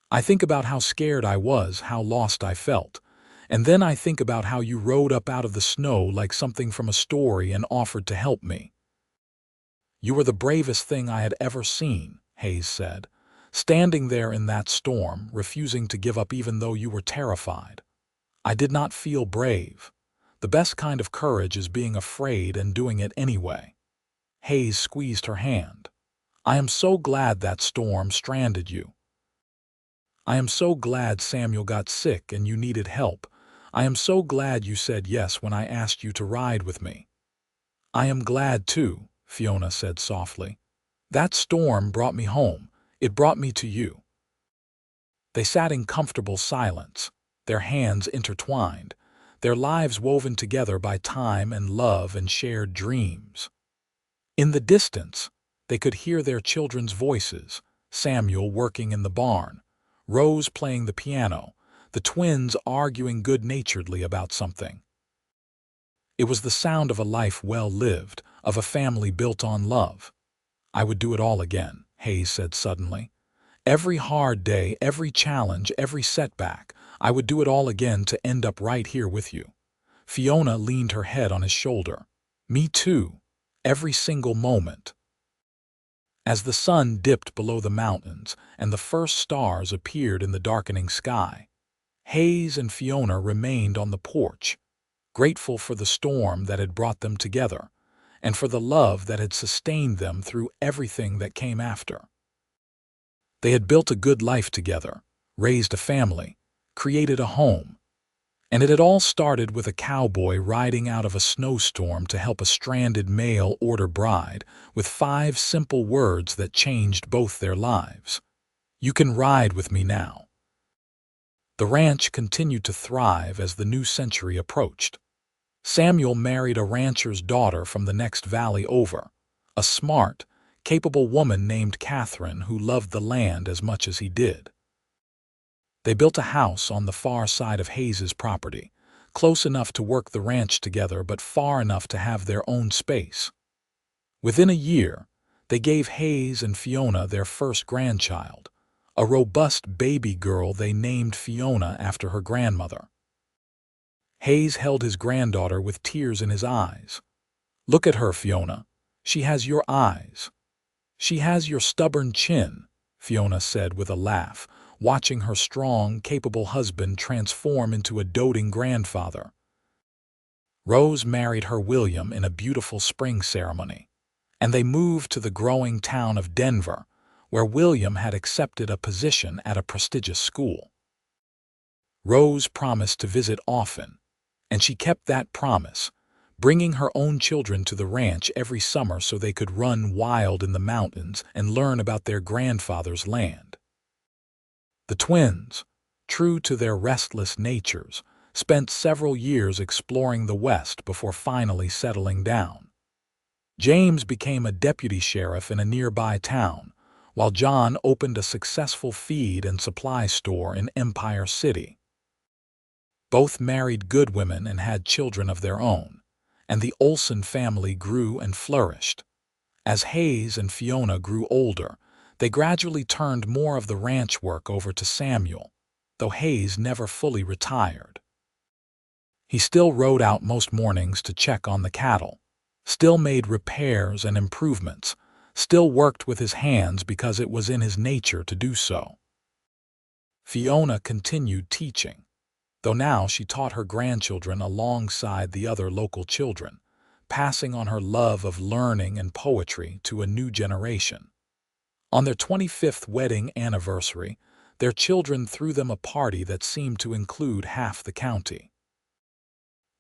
"I think about how scared I was, how lost I felt. And then I think about how you rode up out of the snow like something from a story and offered to help me." "You were the bravest thing I had ever seen," Hayes said, "standing there in that storm, refusing to give up even though you were terrified." "I did not feel brave. The best kind of courage is being afraid and doing it anyway." Hayes squeezed her hand. "I am so glad that storm stranded you. I am so glad Samuel got sick and you needed help. I am so glad you said yes when I asked you to ride with me." "I am glad too," Fiona said softly. "That storm brought me home. It brought me to you." They sat in comfortable silence, their hands intertwined, their lives woven together by time and love and shared dreams. In the distance, they could hear their children's voices, Samuel working in the barn, Rose playing the piano, the twins arguing good-naturedly about something. It was the sound of a life well lived, of a family built on love. "I would do it all again," Hayes said suddenly. "Every hard day, every challenge, every setback, I would do it all again to end up right here with you." Fiona leaned her head on his shoulder. "Me too. Every single moment." As the sun dipped below the mountains and the first stars appeared in the darkening sky, Hayes and Fiona remained on the porch, grateful for the storm that had brought them together and for the love that had sustained them through everything that came after. They had built a good life together, raised a family, created a home, and it had all started with a cowboy riding out of a snowstorm to help a stranded mail-order bride with 5 simple words that changed both their lives. "You can ride with me now." The ranch continued to thrive as the new century approached. Samuel married a rancher's daughter from the next valley over, a smart, capable woman named Catherine who loved the land as much as he did. They built a house on the far side of Hayes's property, close enough to work the ranch together but far enough to have their own space. Within a year, they gave Hayes and Fiona their first grandchild, a robust baby girl they named Fiona after her grandmother. Hayes held his granddaughter with tears in his eyes. "Look at her, Fiona. She has your eyes. She has your stubborn chin," Fiona said with a laugh, watching her strong, capable husband transform into a doting grandfather. Rose married her William in a beautiful spring ceremony, and they moved to the growing town of Denver, where William had accepted a position at a prestigious school. Rose promised to visit often, and she kept that promise, bringing her own children to the ranch every summer so they could run wild in the mountains and learn about their grandfather's land. The twins, true to their restless natures, spent several years exploring the West before finally settling down. James became a deputy sheriff in a nearby town, while John opened a successful feed and supply store in Empire City. Both married good women and had children of their own, and the Olson family grew and flourished. As Hayes and Fiona grew older, they gradually turned more of the ranch work over to Samuel, though Hayes never fully retired. He still rode out most mornings to check on the cattle, still made repairs and improvements, still worked with his hands because it was in his nature to do so. Fiona continued teaching, though now she taught her grandchildren alongside the other local children, passing on her love of learning and poetry to a new generation. On their 25th wedding anniversary, their children threw them a party that seemed to include half the county.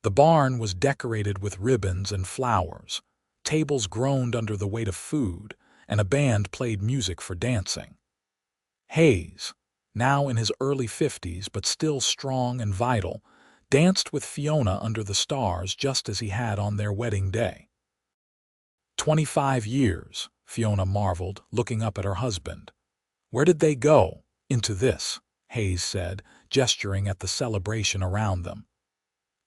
The barn was decorated with ribbons and flowers, tables groaned under the weight of food, and a band played music for dancing. Hayes, now in his early 50s but still strong and vital, danced with Fiona under the stars just as he had on their wedding day. 25 years, Fiona marveled, looking up at her husband. "Where did they go?" "Into this," Hayes said, gesturing at the celebration around them.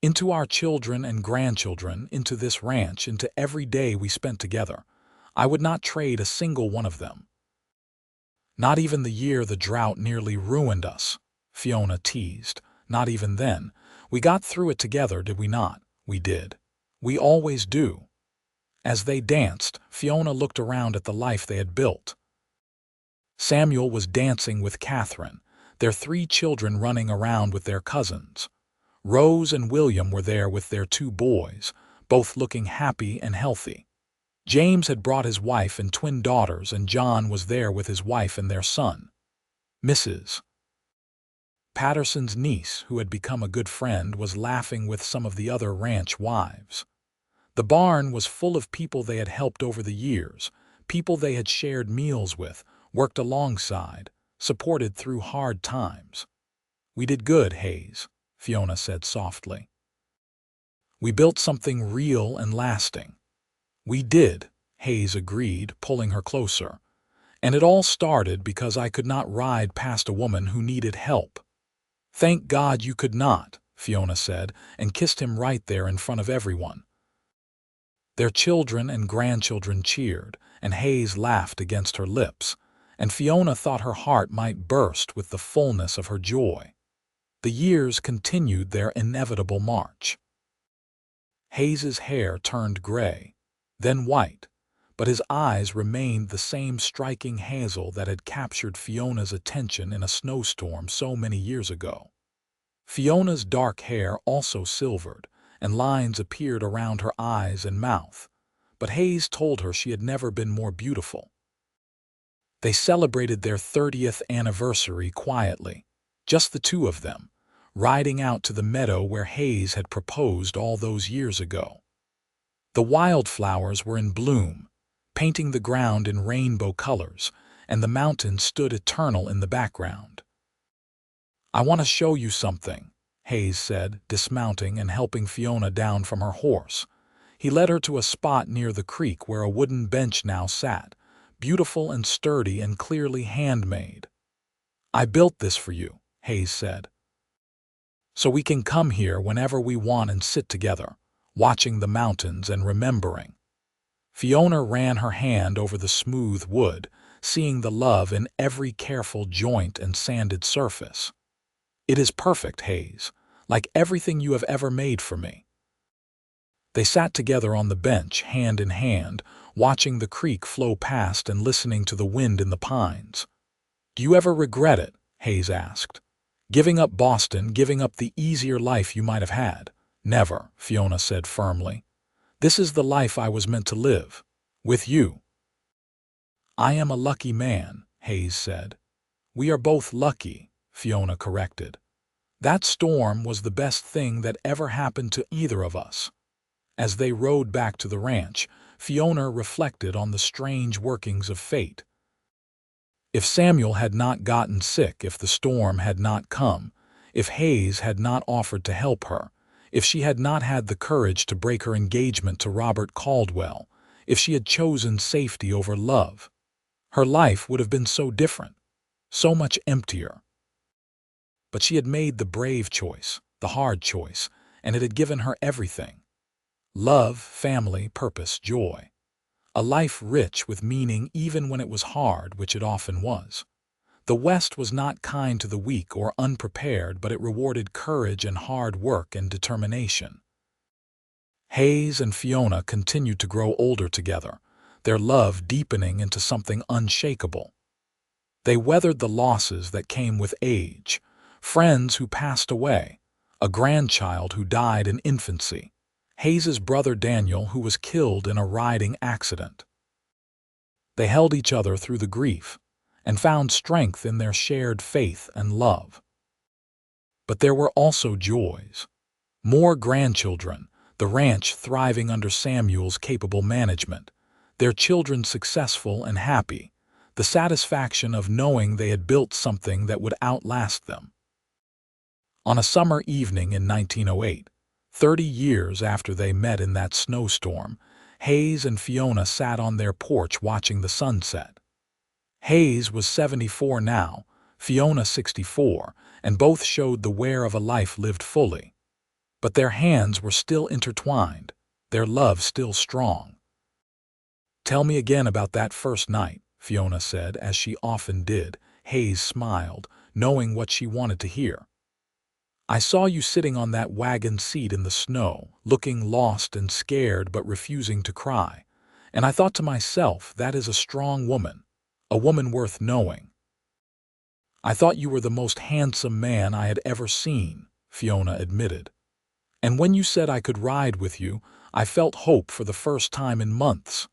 "Into our children and grandchildren, into this ranch, into every day we spent together. I would not trade a single one of them." "Not even the year the drought nearly ruined us," Fiona teased. "Not even then. We got through it together, did we not?" "We did. We always do." As they danced, Fiona looked around at the life they had built. Samuel was dancing with Catherine, their 3 children running around with their cousins. Rose and William were there with their 2 boys, both looking happy and healthy. James had brought his wife and twin daughters, and John was there with his wife and their son. Mrs. Patterson's niece, who had become a good friend, was laughing with some of the other ranch wives. The barn was full of people they had helped over the years, people they had shared meals with, worked alongside, supported through hard times. "We did good, Hayes," Fiona said softly. We built something real and lasting. We did, Hayes agreed, pulling her closer. And it all started because I could not ride past a woman who needed help. Thank God you could not, Fiona said, and kissed him right there in front of everyone. Their children and grandchildren cheered, and Hayes laughed against her lips, and Fiona thought her heart might burst with the fullness of her joy. The years continued their inevitable march. Hayes's hair turned gray, then white, but his eyes remained the same striking hazel that had captured Fiona's attention in a snowstorm so many years ago. Fiona's dark hair also silvered, and lines appeared around her eyes and mouth, but Hayes told her she had never been more beautiful. They celebrated their 30th anniversary quietly, just the two of them, riding out to the meadow where Hayes had proposed all those years ago. The wildflowers were in bloom, painting the ground in rainbow colors, and the mountains stood eternal in the background. "I want to show you something," Hayes said, dismounting and helping Fiona down from her horse. He led her to a spot near the creek where a wooden bench now sat, beautiful and sturdy and clearly handmade. "I built this for you," Hayes said, "so we can come here whenever we want and sit together, watching the mountains and remembering." Fiona ran her hand over the smooth wood, seeing the love in every careful joint and sanded surface. "It is perfect, Hayes, like everything you have ever made for me." They sat together on the bench, hand in hand, watching the creek flow past and listening to the wind in the pines. "Do you ever regret it?" Hayes asked. "Giving up Boston, giving up the easier life you might have had?" "Never," Fiona said firmly. "This is the life I was meant to live. With you." "I am a lucky man," Hayes said. "We are both lucky," Fiona corrected. "That storm was the best thing that ever happened to either of us." As they rode back to the ranch, Fiona reflected on the strange workings of fate. If Samuel had not gotten sick, if the storm had not come, if Hayes had not offered to help her, if she had not had the courage to break her engagement to Robert Caldwell, if she had chosen safety over love, her life would have been so different, so much emptier. But she had made the brave choice, the hard choice, and it had given her everything. Love, family, purpose, joy. A life rich with meaning even when it was hard, which it often was. The West was not kind to the weak or unprepared, but it rewarded courage and hard work and determination. Hayes and Fiona continued to grow older together, their love deepening into something unshakable. They weathered the losses that came with age, friends who passed away, a grandchild who died in infancy, Hayes's brother Daniel who was killed in a riding accident. They held each other through the grief and found strength in their shared faith and love. But there were also joys. More grandchildren, the ranch thriving under Samuel's capable management, their children successful and happy, the satisfaction of knowing they had built something that would outlast them. On a summer evening in 1908, 30 years after they met in that snowstorm, Hayes and Fiona sat on their porch watching the sunset. Hayes was 74 now, Fiona 64, and both showed the wear of a life lived fully. But their hands were still intertwined, their love still strong. "Tell me again about that first night," Fiona said, as she often did. Hayes smiled, knowing what she wanted to hear. "I saw you sitting on that wagon seat in the snow, looking lost and scared but refusing to cry. And I thought to myself, that is a strong woman, a woman worth knowing. I thought you were the most handsome man I had ever seen," Fiona admitted. "And when you said I could ride with you, I felt hope for the first time in months."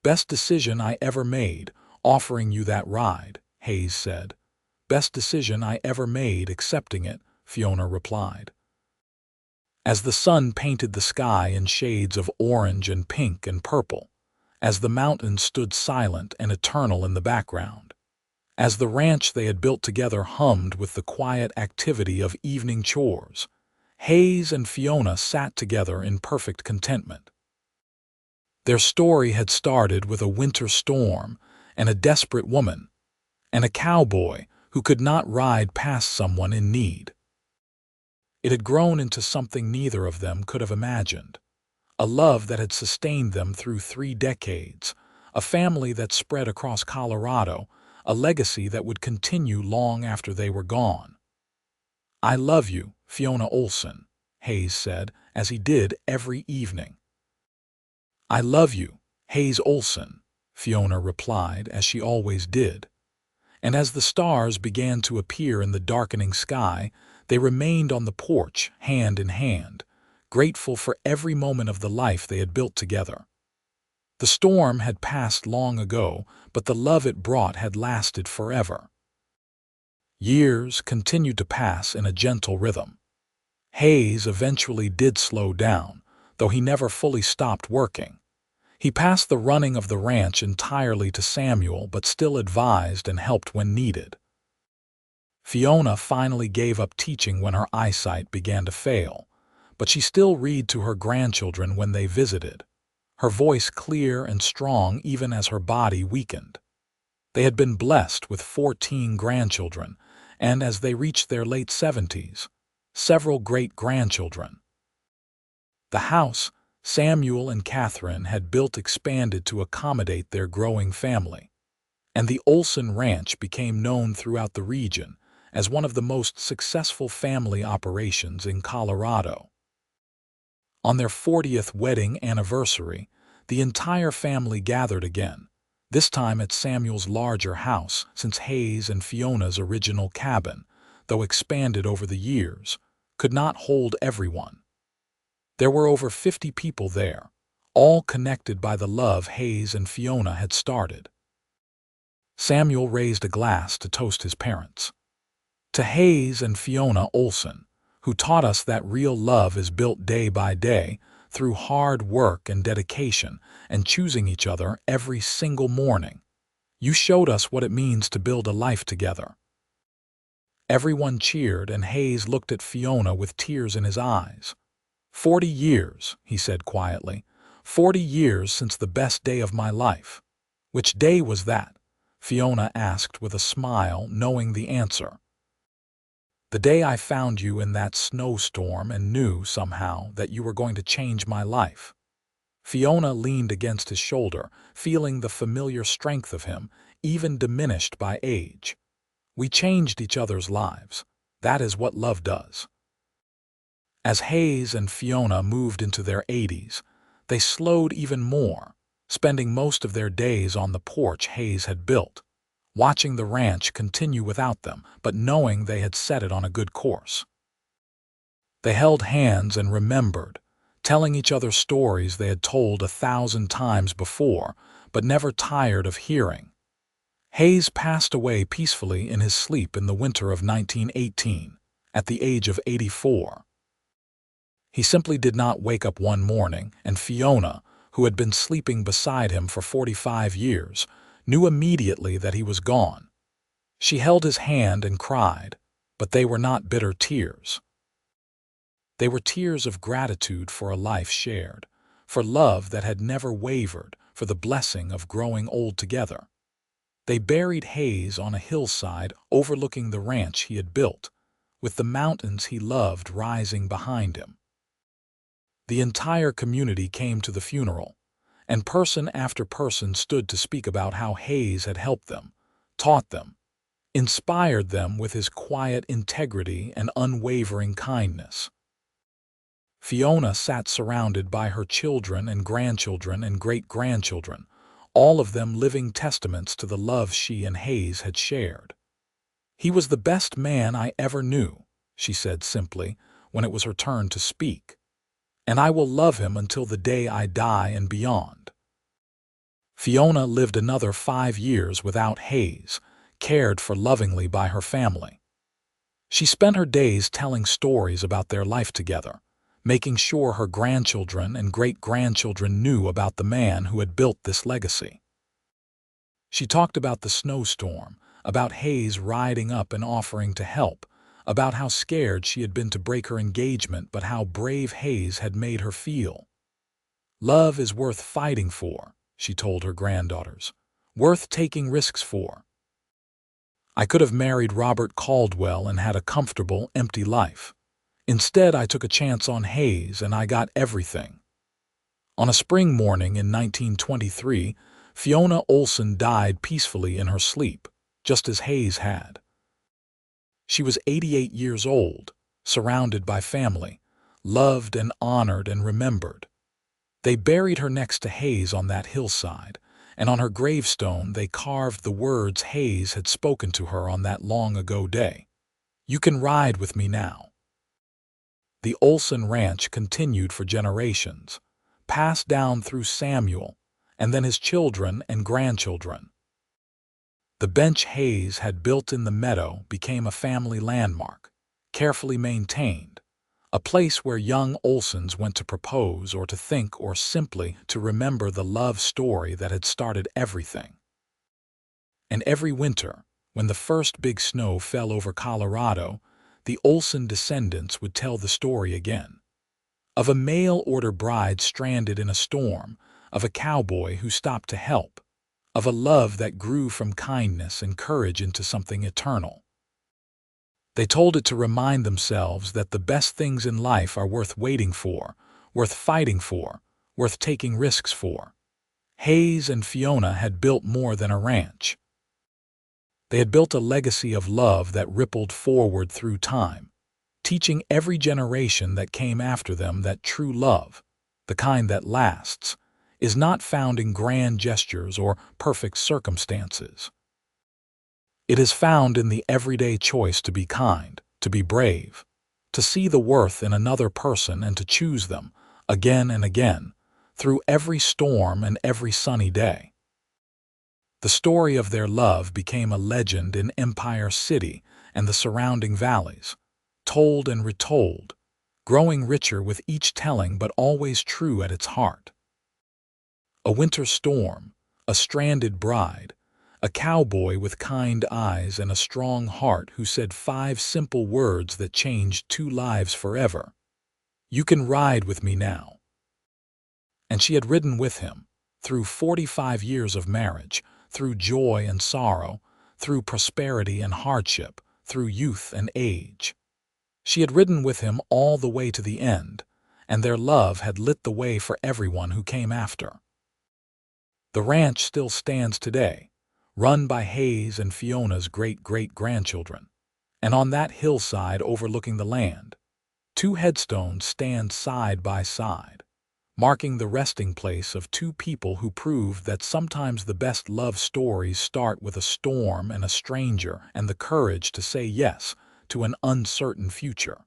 "Best decision I ever made, offering you that ride," Hayes said. "Best decision I ever made accepting it," Fiona replied. As the sun painted the sky in shades of orange and pink and purple, as the mountains stood silent and eternal in the background, as the ranch they had built together hummed with the quiet activity of evening chores, Hayes and Fiona sat together in perfect contentment. Their story had started with a winter storm and a desperate woman, and a cowboy who could not ride past someone in need. It had grown into something neither of them could have imagined, a love that had sustained them through 3 decades, a family that spread across Colorado, a legacy that would continue long after they were gone. "I love you, Fiona Olson," Hayes said, as he did every evening. "I love you, Hayes Olson," Fiona replied, as she always did. And as the stars began to appear in the darkening sky, they remained on the porch, hand in hand, grateful for every moment of the life they had built together. The storm had passed long ago, but the love it brought had lasted forever. Years continued to pass in a gentle rhythm. Hayes eventually did slow down, though he never fully stopped working. He passed the running of the ranch entirely to Samuel, but still advised and helped when needed. Fiona finally gave up teaching when her eyesight began to fail, but she still read to her grandchildren when they visited, her voice clear and strong even as her body weakened. They had been blessed with 14 grandchildren, and as they reached their late 70s, several great-grandchildren. The house Samuel and Catherine had built expanded to accommodate their growing family, and the Olson Ranch became known throughout the region as one of the most successful family operations in Colorado. On their 40th wedding anniversary, the entire family gathered again, this time at Samuel's larger house, since Hayes and Fiona's original cabin, though expanded over the years, could not hold everyone. There were over 50 people there, all connected by the love Hayes and Fiona had started. Samuel raised a glass to toast his parents. "To Hayes and Fiona Olson, who taught us that real love is built day by day, through hard work and dedication and choosing each other every single morning. You showed us what it means to build a life together." Everyone cheered, and Hayes looked at Fiona with tears in his eyes. 40 years, he said quietly. 40 years since the best day of my life." "Which day was that?" Fiona asked with a smile, knowing the answer. "The day I found you in that snowstorm and knew, somehow, that you were going to change my life." Fiona leaned against his shoulder, feeling the familiar strength of him, even diminished by age. "We changed each other's lives. That is what love does." As Hayes and Fiona moved into their 80s, they slowed even more, spending most of their days on the porch Hayes had built, watching the ranch continue without them, but knowing they had set it on a good course. They held hands and remembered, telling each other stories they had told 1,000 times before, but never tired of hearing. Hayes passed away peacefully in his sleep in the winter of 1918, at the age of 84. He simply did not wake up one morning, and Fiona, who had been sleeping beside him for 45 years, knew immediately that he was gone. She held his hand and cried, but they were not bitter tears. They were tears of gratitude for a life shared, for love that had never wavered, for the blessing of growing old together. They buried Hayes on a hillside overlooking the ranch he had built, with the mountains he loved rising behind him. The entire community came to the funeral, and person after person stood to speak about how Hayes had helped them, taught them, inspired them with his quiet integrity and unwavering kindness. Fiona sat surrounded by her children and grandchildren and great-grandchildren, all of them living testaments to the love she and Hayes had shared. "He was the best man I ever knew," she said simply, when it was her turn to speak. "And I will love him until the day I die and beyond." Fiona lived another 5 years without Hayes, cared for lovingly by her family. She spent her days telling stories about their life together, making sure her grandchildren and great-grandchildren knew about the man who had built this legacy. She talked about the snowstorm, about Hayes riding up and offering to help, about how scared she had been to break her engagement but how brave Hayes had made her feel. "Love is worth fighting for," she told her granddaughters. "Worth taking risks for. I could have married Robert Caldwell and had a comfortable, empty life. Instead, I took a chance on Hayes and I got everything." On a spring morning in 1923, Fiona Olson died peacefully in her sleep, just as Hayes had. She was 88 years old, surrounded by family, loved and honored and remembered. They buried her next to Hayes on that hillside, and on her gravestone they carved the words Hayes had spoken to her on that long-ago day. "You can ride with me now." The Olson Ranch continued for generations, passed down through Samuel, and then his children and grandchildren. The bench Hayes had built in the meadow became a family landmark, carefully maintained, a place where young Olsons went to propose or to think or simply to remember the love story that had started everything. And every winter, when the first big snow fell over Colorado, the Olson descendants would tell the story again. Of a mail-order bride stranded in a storm, of a cowboy who stopped to help, of a love that grew from kindness and courage into something eternal. They told it to remind themselves that the best things in life are worth waiting for, worth fighting for, worth taking risks for. Hayes and Fiona had built more than a ranch. They had built a legacy of love that rippled forward through time, teaching every generation that came after them that true love, the kind that lasts, is not found in grand gestures or perfect circumstances. It is found in the everyday choice to be kind, to be brave, to see the worth in another person and to choose them, again and again, through every storm and every sunny day. The story of their love became a legend in Empire City and the surrounding valleys, told and retold, growing richer with each telling but always true at its heart. A winter storm, a stranded bride, a cowboy with kind eyes and a strong heart who said 5 simple words that changed 2 lives forever. "You can ride with me now." And she had ridden with him, through 45 years of marriage, through joy and sorrow, through prosperity and hardship, through youth and age. She had ridden with him all the way to the end, and their love had lit the way for everyone who came after. The ranch still stands today, run by Hayes and Fiona's great-great-grandchildren, and on that hillside overlooking the land, 2 headstones stand side by side, marking the resting place of 2 people who proved that sometimes the best love stories start with a storm and a stranger and the courage to say yes to an uncertain future.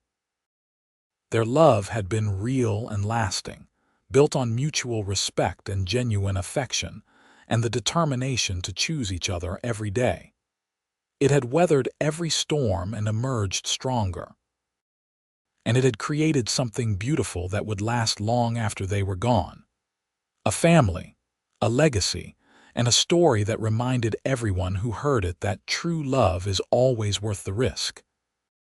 Their love had been real and lasting, built on mutual respect and genuine affection, and the determination to choose each other every day. It had weathered every storm and emerged stronger. And it had created something beautiful that would last long after they were gone. A family, a legacy, and a story that reminded everyone who heard it that true love is always worth the risk.